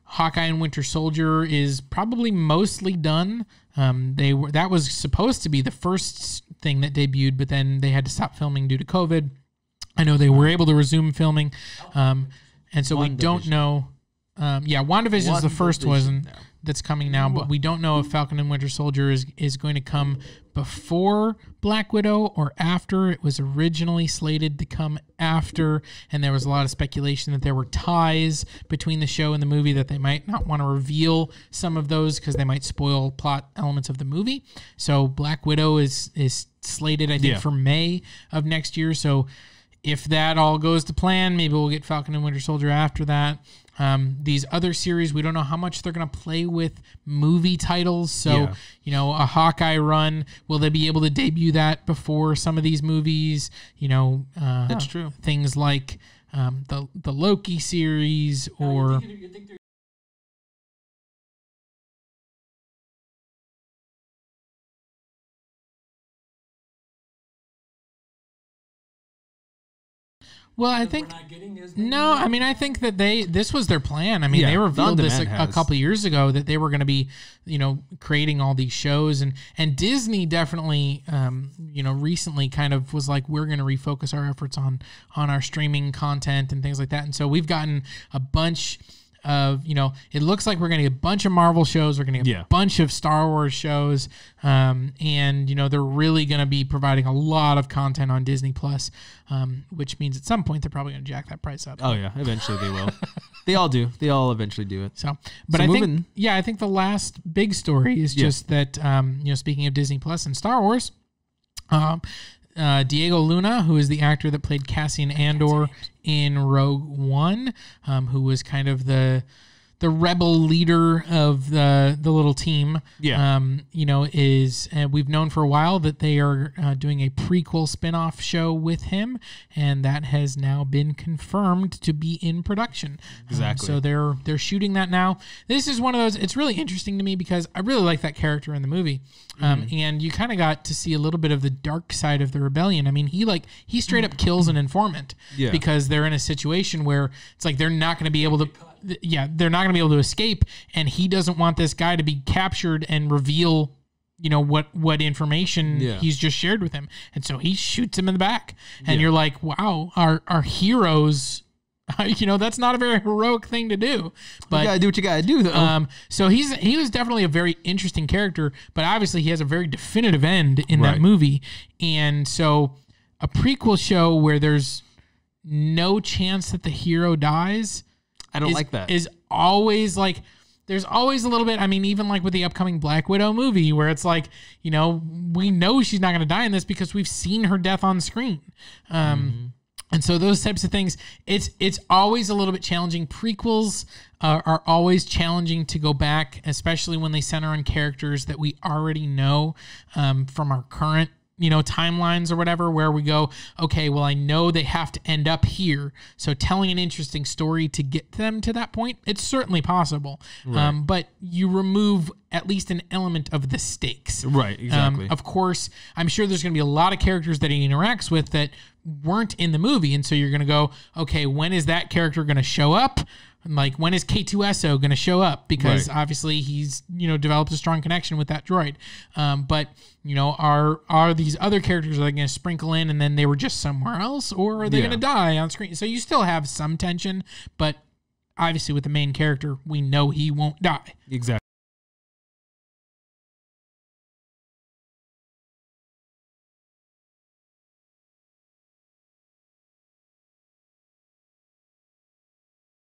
Hawkeye and Winter Soldier is probably mostly done. That was supposed to be the first thing that debuted, but then they had to stop filming due to COVID. I know they were able to resume filming, and so we don't know. WandaVision is the first one that's coming now, but we don't know if Falcon and Winter Soldier is going to come before Black Widow or after. It was originally slated to come after, and there was a lot of speculation that there were ties between the show and the movie, that they might not want to reveal some of those because they might spoil plot elements of the movie. So Black Widow is slated, I think, for May of next year. So if that all goes to plan, maybe we'll get Falcon and Winter Soldier after that. These other series, we don't know how much they're going to play with movie titles. So, a Hawkeye run, will they be able to debut that before some of these movies? That's true. Things like the Loki series or... Well, I think I think that this was their plan. I mean, they revealed this a couple of years ago that they were going to be, creating all these shows, and Disney definitely, recently kind of was like, we're going to refocus our efforts on our streaming content and things like that. And so we've gotten a bunch of, it looks like we're going to get a bunch of Marvel shows. We're going to get a bunch of Star Wars shows. And, they're really going to be providing a lot of content on Disney Plus, which means at some point they're probably going to jack that price up. Oh, yeah. Eventually they will. They all do. They all eventually do it. But I think the last big story is just that, speaking of Disney Plus and Star Wars, Diego Luna, who is the actor that played Cassian Andor in Rogue One, who was kind of the rebel leader of the little team. We've known for a while that they are doing a prequel spinoff show with him, and that has now been confirmed to be in production. Exactly. So they're shooting that now. This is one of those. It's really interesting to me because I really like that character in the movie, and you kind of got to see a little bit of the dark side of the rebellion. I mean, he straight up kills an informant because they're in a situation where it's like they're not going to be able to. They're not going to be able to escape, and he doesn't want this guy to be captured and reveal, what information he's just shared with him, and so he shoots him in the back. And you're like, wow, our heroes, that's not a very heroic thing to do. But you gotta do what you gotta do, though. So he was definitely a very interesting character, but obviously he has a very definitive end in that movie, and so a prequel show where there's no chance that the hero dies. I don't like that. Is always like, there's always a little bit. I mean, even like with the upcoming Black Widow movie, where it's like, we know she's not going to die in this because we've seen her death on screen. And so those types of things, it's always a little bit challenging. Prequels are always challenging to go back, especially when they center on characters that we already know from our current timelines or whatever, where we go, okay, well, I know they have to end up here. So telling an interesting story to get them to that point, it's certainly possible. Right. But you remove at least an element of the stakes. Right, exactly. Of course, I'm sure there's going to be a lot of characters that he interacts with that weren't in the movie. And so you're going to go, okay, when is that character going to show up? Like, when is K2SO going to show up? Because obviously he's, developed a strong connection with that droid. But, are these other characters, are they going to sprinkle in and then they were just somewhere else? Or are they going to die on screen? So you still have some tension, but obviously with the main character, we know he won't die. Exactly.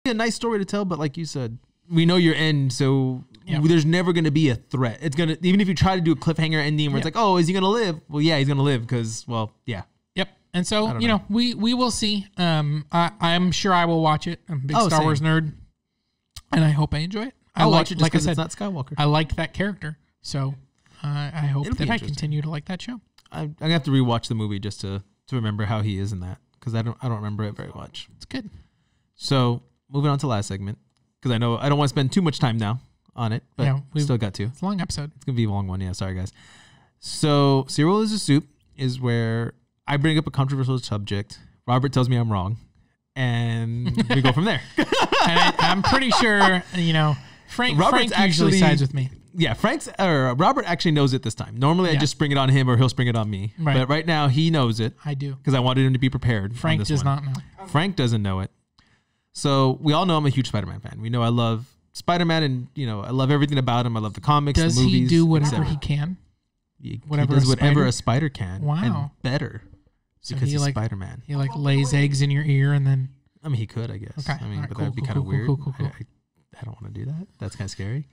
A nice story to tell, but like you said, we know your end, so there's never going to be a threat. It's gonna, even if you try to do a cliffhanger ending where it's like, oh, is he going to live? Well, yeah, he's going to live because, Yep. And so, we will see. I'm sure I will watch it. I'm a big Star Wars nerd, and I hope I enjoy it. I'll watch it just because it's not Skywalker. I liked that character, so I hope that I continue to like that show. I'm gonna have to rewatch the movie just to remember how he is in that, because I don't remember it very much. It's good. So moving on to last segment, because I know I don't want to spend too much time now on it, but we still got to. It's a long episode. It's gonna be a long one. Yeah, sorry guys. So Cereal is a Soup is where I bring up a controversial subject. Robert tells me I'm wrong, and we go from there. And I'm pretty sure, Frank usually sides with me. Yeah, Robert actually knows it this time. Normally, I just spring it on him or he'll spring it on me. Right. But right now, he knows it. I do. Because I wanted him to be prepared. Frank does not know. Frank doesn't know it. So we all know I'm a huge Spider-Man fan. We know I love Spider-Man and, I love everything about him. I love the comics, the movies. Does he do whatever he can? He does whatever a spider can. Wow. And better. So because he's Spider-Man. He lays eggs in your ear and then... I mean, he could, I guess. Okay. I mean, right, but cool, that would be kind of weird. Cool. I don't want to do that. That's kind of scary.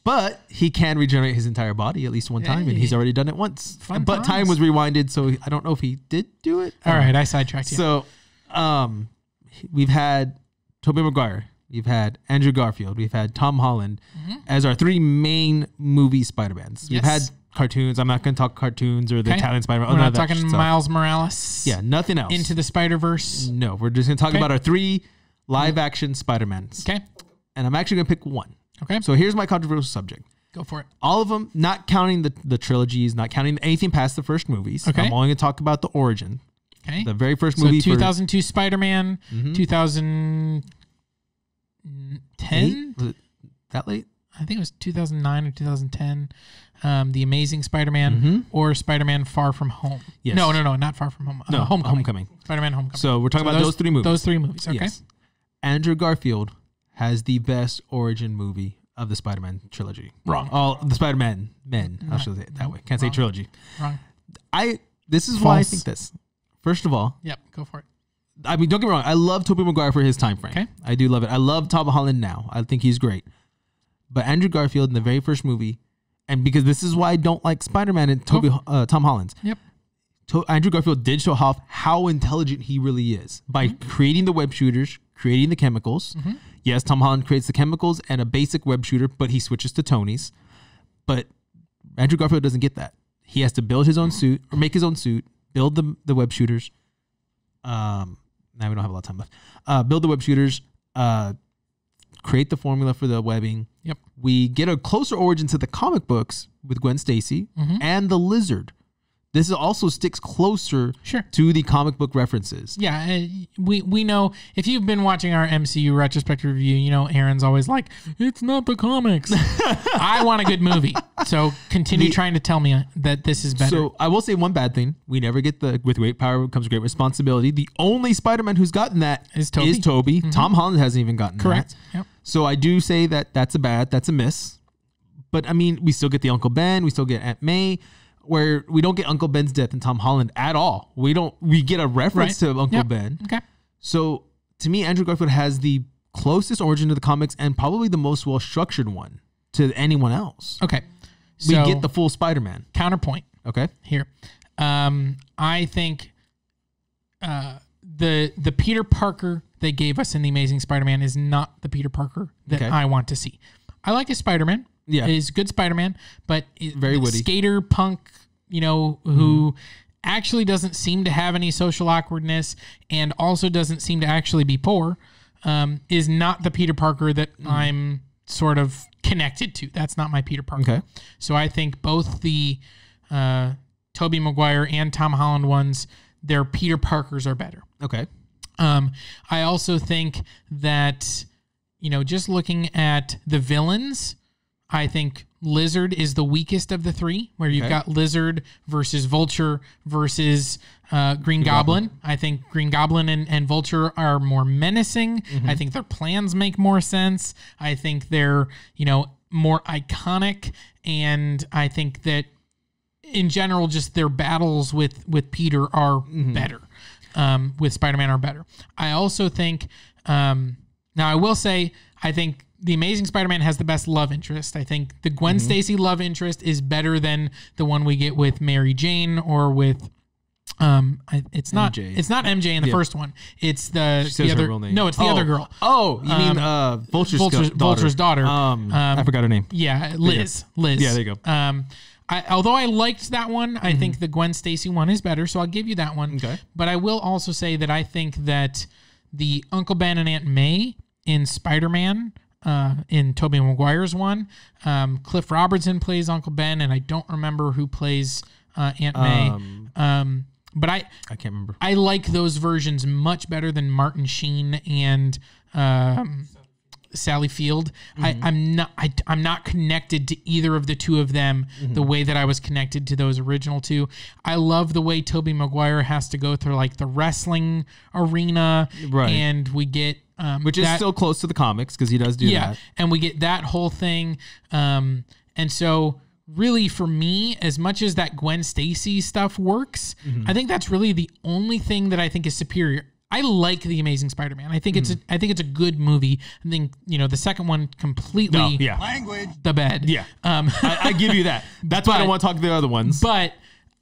But he can regenerate his entire body at least one time, and he's already done it once. But time was rewinded, so I don't know if he did do it. All right, I sidetracked you. So, we've had Tobey Maguire, we've had Andrew Garfield, we've had Tom Holland as our three main movie Spider-Mans. We've had cartoons. I'm not going to talk cartoons or the Italian Spider-Man. We're not talking Miles Morales. Yeah, nothing else. Into the Spider-Verse. No, we're just going to talk about our three live-action Spider-Mans. Okay. And I'm actually going to pick one. Okay. So here's my controversial subject. Go for it. All of them, not counting the trilogies, not counting anything past the first movies. Okay. I'm only going to talk about the origin. Okay. The very first movie. 2002 Spider-Man, 2010? Was it that late? I think it was 2009 or 2010. The Amazing Spider-Man or Spider-Man Far From Home. Yes. No, not Far From Home. No, Homecoming. Spider-Man Homecoming. So we're talking about those three movies. Those three movies, okay. Yes. Andrew Garfield has the best origin movie of the Spider-Man trilogy. Wrong. All the Spider-Man men. I should say it that way. Can't say trilogy. Wrong. This is why I think this. First of all. Yep, go for it. I mean, don't get me wrong. I love Tobey Maguire for his time frame. Okay. I do love it. I love Tom Holland now. I think he's great. But Andrew Garfield in the very first movie, and because this is why I don't like Spider-Man and Tom Holland's. Yep. Andrew Garfield did show off how intelligent he really is by creating the web shooters, creating the chemicals. Yes, Tom Holland creates the chemicals and a basic web shooter, but he switches to Tony's. But Andrew Garfield doesn't get that. He has to build his own suit or make his own suit, build the web shooters. Now we don't have a lot of time left. Build the web shooters, create the formula for the webbing. Yep. We get a closer origin to the comic books with Gwen Stacy and the Lizard. This also sticks closer to the comic book references. Yeah, we know, if you've been watching our MCU retrospective review, Aaron's always like, it's not the comics. I want a good movie. So continue trying to tell me that this is better. So I will say one bad thing. We never get with great power comes great responsibility. The only Spider-Man who's gotten that is Tobey. Tom Holland hasn't even gotten that. Yep. So I do say that's a miss. But I mean, we still get the Uncle Ben. We still get Aunt May. Where we don't get Uncle Ben's death in Tom Holland at all. We get a reference to Uncle Ben. Okay. So to me, Andrew Garfield has the closest origin to the comics and probably the most well-structured one to anyone else. Okay. We get the full Spider-Man. Counterpoint. Okay. Here. I think the Peter Parker they gave us in The Amazing Spider-Man is not the Peter Parker that I want to see. I like his Spider-Man. Yeah. He's a good Spider-Man, but very witty. Skater punk, who actually doesn't seem to have any social awkwardness and also doesn't seem to actually be poor, is not the Peter Parker that I'm sort of connected to. That's not my Peter Parker. Okay. So I think both the Tobey Maguire and Tom Holland ones, their Peter Parkers are better. Okay. I also think that, just looking at the villains, I think Lizard is the weakest of the three, where you've got Lizard versus Vulture versus Green Goblin. I think Green Goblin and Vulture are more menacing. I think their plans make more sense. I think they're, more iconic. And I think that in general, just their battles with Peter are better. With Spider-Man are better. I also think, now I will say, I think The Amazing Spider-Man has the best love interest. I think the Gwen Stacy love interest is better than the one we get with Mary Jane or with it's not MJ in the first one. It's the other real name. No, it's the other girl. Oh, you mean Vulture's daughter. I forgot her name. Yeah, Liz. Yeah, there you go. Although I liked that one, I think the Gwen Stacy one is better, so I'll give you that one. Okay. But I will also say that I think that the Uncle Ben and Aunt May in Spider-Man, in Tobey Maguire's one, Cliff Robertson plays Uncle Ben, and I don't remember who plays Aunt May. But I can't remember. I like those versions much better than Martin Sheen and Sally Field. I'm not connected to either of the two of them the way that I was connected to those original two. I love the way Tobey Maguire has to go through like the wrestling arena, and we get which is still close to the comics because he does do that. And we get that whole thing. And so really for me, as much as that Gwen Stacy stuff works, I think that's really the only thing that I think is superior. I like The Amazing Spider-Man. I think it's a good movie. I think, the second one completely Language. the bed. Yeah. I give you that. That's why I don't want to talk to the other ones. But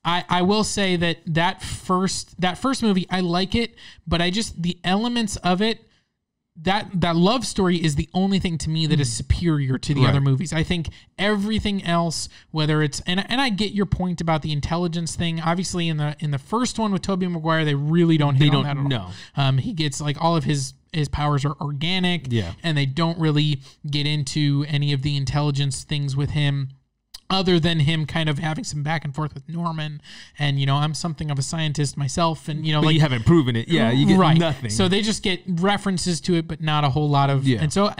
I will say that first movie, I like it, but the elements of it, that love story is the only thing to me that is superior to the other movies. I think everything else, whether it's and I get your point about the intelligence thing. Obviously, in the first one with Tobey Maguire, they really don't hit on that at all. He gets like all of his powers are organic, and they don't really get into any of the intelligence things with him. Other than him kind of having some back and forth with Norman, and I'm something of a scientist myself, and but you haven't proven it. Yeah, you get nothing. So they just get references to it, but not a whole lot of. Yeah. And so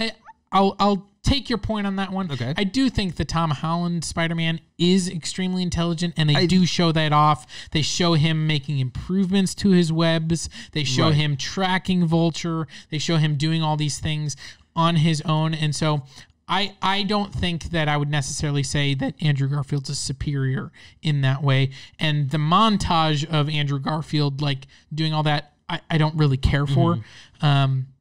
I'll take your point on that one. Okay. I do think the Tom Holland Spider-Man is extremely intelligent, and they do show that off. They show him making improvements to his webs. They show him tracking Vulture. They show him doing all these things on his own, and so. I don't think that I would necessarily say that Andrew Garfield's is superior in that way. And the montage of Andrew Garfield, like doing all that, I don't really care for.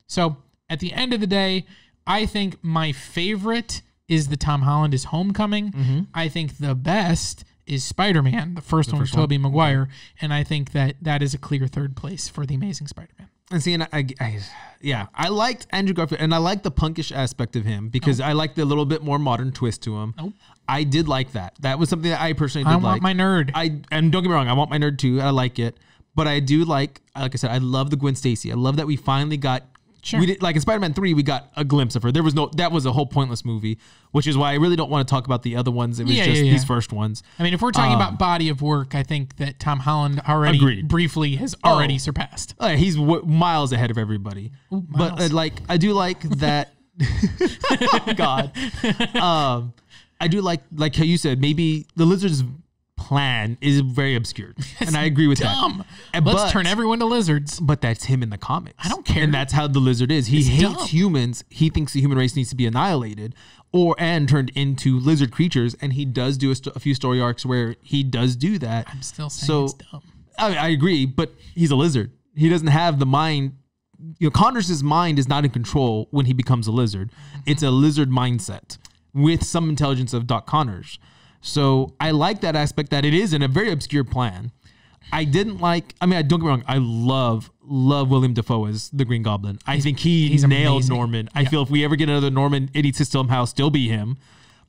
So at the end of the day, I think my favorite is the Tom Holland is Homecoming. I think the best is Spider-Man, the first one with Tobey Maguire. And I think that is a clear third place for The Amazing Spider-Man. And see, and I liked Andrew Garfield, and I liked the punkish aspect of him because I liked the little bit more modern twist to him. I did like that. That was something that I personally did like. I want my nerd. And don't get me wrong, I want my nerd too. I like it, but I do like I said, I love the Gwen Stacy. I love that we finally got. Sure. We did, like in Spider-Man 3, we got a glimpse of her. That was a whole pointless movie, which is why I really don't want to talk about the other ones. It was these first ones. I mean, if we're talking about body of work, I think that Tom Holland already briefly has already surpassed. He's miles ahead of everybody. Ooh, but I do like that. Oh, God. I do like how you said, maybe the Lizard's plan is very obscure, and I agree with dumb. that. Let's turn everyone to lizards. But that's him in the comics. I don't care, and that's how the Lizard is. He hates humans. He thinks the human race needs to be annihilated, and turned into lizard creatures. And he does do a few story arcs where he does do that. I'm still saying it's dumb. I agree, but he's a lizard. He doesn't have the mind. Connors' mind is not in control when he becomes a lizard. It's a lizard mindset with some intelligence of Doc Connors. So I like that aspect that it is in a very obscure plan. I didn't like, don't get me wrong, I love William Dafoe as the Green Goblin. I think he's nailed amazing. Norman. I feel if we ever get another Norman, it needs to somehow still be him.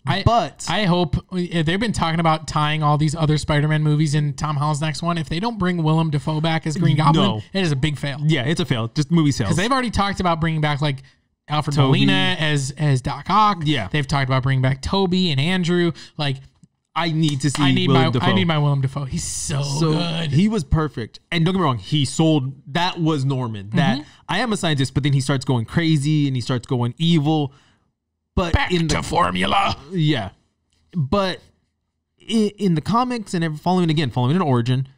I hope they've been talking about tying all these other Spider-Man movies in Tom Holland's next one. If they don't bring Willem Dafoe back as Green Goblin, it is a big fail. Yeah, it's a fail. Just movie sales. Because they've already talked about bringing back like Alfred Molina as Doc Ock. Yeah. They've talked about bringing back Toby and Andrew. Like, I need to see Willem Dafoe. I need my Willem Dafoe. He's so good. He was perfect. And don't get me wrong, he sold, that was Norman. That I am a scientist, but then he starts going crazy and he starts going evil. But back to formula. Yeah. But in the comics and following an origin,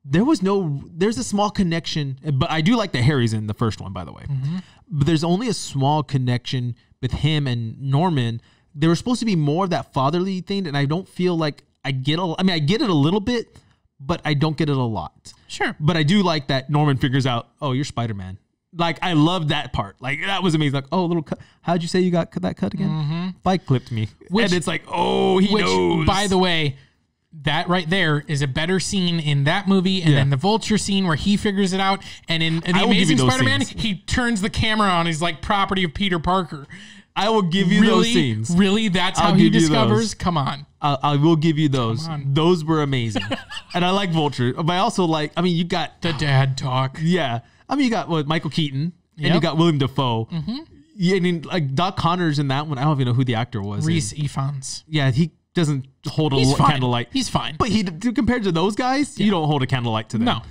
there's a small connection. But I do like that Harry's in the first one, by the way. But there's only a small connection with him and Norman. There was supposed to be more of that fatherly thing, and I don't feel like I get it a little bit, but I don't get it a lot. Sure. But I do like that Norman figures out, oh, you're Spider-Man. Like, I love that part. Like, that was amazing. Like, oh, little cut. How'd you say you got that cut again? Bike clipped me. And it's like, oh, he knows. By the way, that right there is a better scene in that movie, and then the Vulture scene where he figures it out. And in The Amazing Spider-Man, he turns the camera on. He's like property of Peter Parker. I will give you those scenes. Really? That's how he discovers? Come on. I will give you those. Those were amazing. And I like Vulture. But I also like, you got... the dad talk. Yeah. You got Michael Keaton. And you got William Dafoe. Yeah, like Doc Connors in that one. I don't even know who the actor was. Rhys Ifans. Yeah, doesn't hold He's a fine. candlelight. He's fine. But compared to those guys, you don't hold a candlelight to them. No.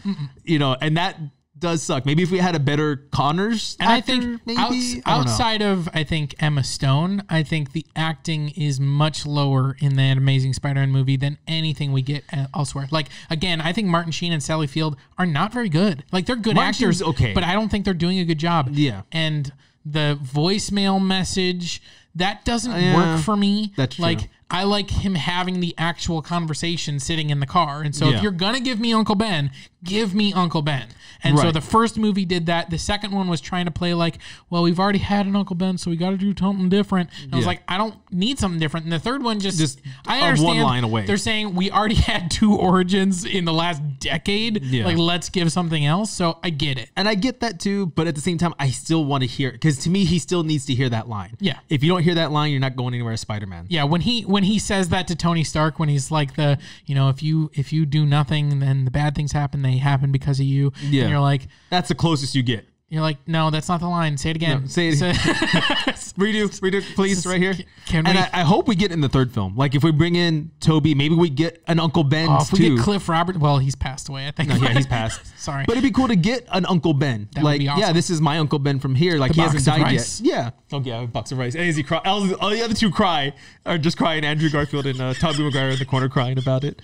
You know, and that does suck. Maybe if we had a better Connors And actor, I think maybe, I don't know. outside of, I think, Emma Stone, I think the acting is much lower in that Amazing Spider-Man movie than anything we get elsewhere. Like, again, I think Martin Sheen and Sally Field are not very good. Like, they're good Martin actors, Sheen's okay. but I don't think they're doing a good job. Yeah. And the voicemail message, that doesn't work for me. That's true. Like, I like him having the actual conversation sitting in the car. And so Yeah. if you're going to give me Uncle Ben, give me Uncle Ben. And so Right. the first movie did that. The second one was trying to play like, well, we've already had an Uncle Ben, so we got to do something different. And I was like, I don't need something different. And the third one just I understand one line away. They're saying we already had 2 origins in the last decade. Yeah. Like, let's give something else. So I get it. And I get that too, but at the same time, I still want to hear, because to me, he still needs to hear that line. Yeah. If you don't hear that line, you're not going anywhere as Spider-Man. Yeah, when he says that to Tony Stark, when he's like if you do nothing, then the bad things happen. They happen because of you. Yeah. And you're like, That's the closest you get. no, that's not the line. Say it again. No, say it. redo, please, right here. Can and we- I hope we get in the third film. Like if we bring in Toby, maybe we get an Uncle Ben if we too. get Cliff Robert, well, he's passed away, I think. No, yeah, he's passed. Sorry. But it'd be cool to get an Uncle Ben. That would Like, be awesome. yeah, this is my Uncle Ben from here. Like The he hasn't box of died rice. yet. Yeah. Oh yeah, a box of rice. And as he cry, all the other two cry, or just crying. Andrew Garfield and Tobey Maguire in the corner crying about it.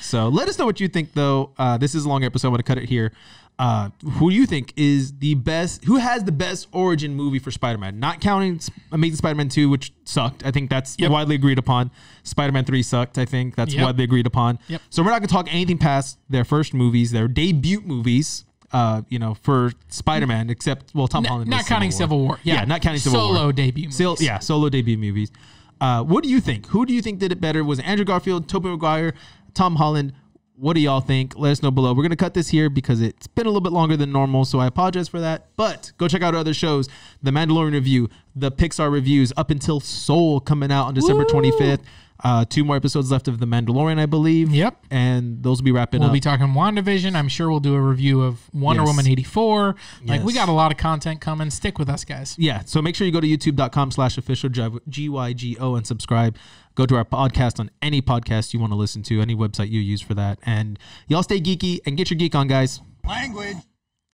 So let us know what you think, though. This is a long episode. I'm gonna cut it here. Who do you think is the best? Who has the best origin movie for Spider-Man? Not counting Amazing Spider-Man 2, which sucked. I think that's widely agreed upon. Spider-Man 3 sucked. I think that's widely agreed upon. Yep. So we're not gonna talk anything past their first movies, their debut movies. For Spider-Man, except Tom Holland. Not counting Civil War. Yeah, not counting Civil War. Solo debut movies. Solo debut movies. What do you think? Who do you think did it better? Was it Andrew Garfield, Tobey Maguire, Tom Holland? What do y'all think? Let us know below. We're going to cut this here because it's been a little bit longer than normal, so I apologize for that. But go check out our other shows, The Mandalorian Review, the Pixar Reviews, up until Soul coming out on December 25th. 2 more episodes left of The Mandalorian, I believe. Yep. And those will be wrapping up. We'll be talking WandaVision. I'm sure we'll do a review of Wonder Woman 84. Like, we got a lot of content coming. Stick with us, guys. Yeah. So make sure you go to youtube.com/official GYGO and subscribe. Go to our podcast on any podcast you want to listen to, any website you use for that. And y'all stay geeky and get your geek on, guys. Language.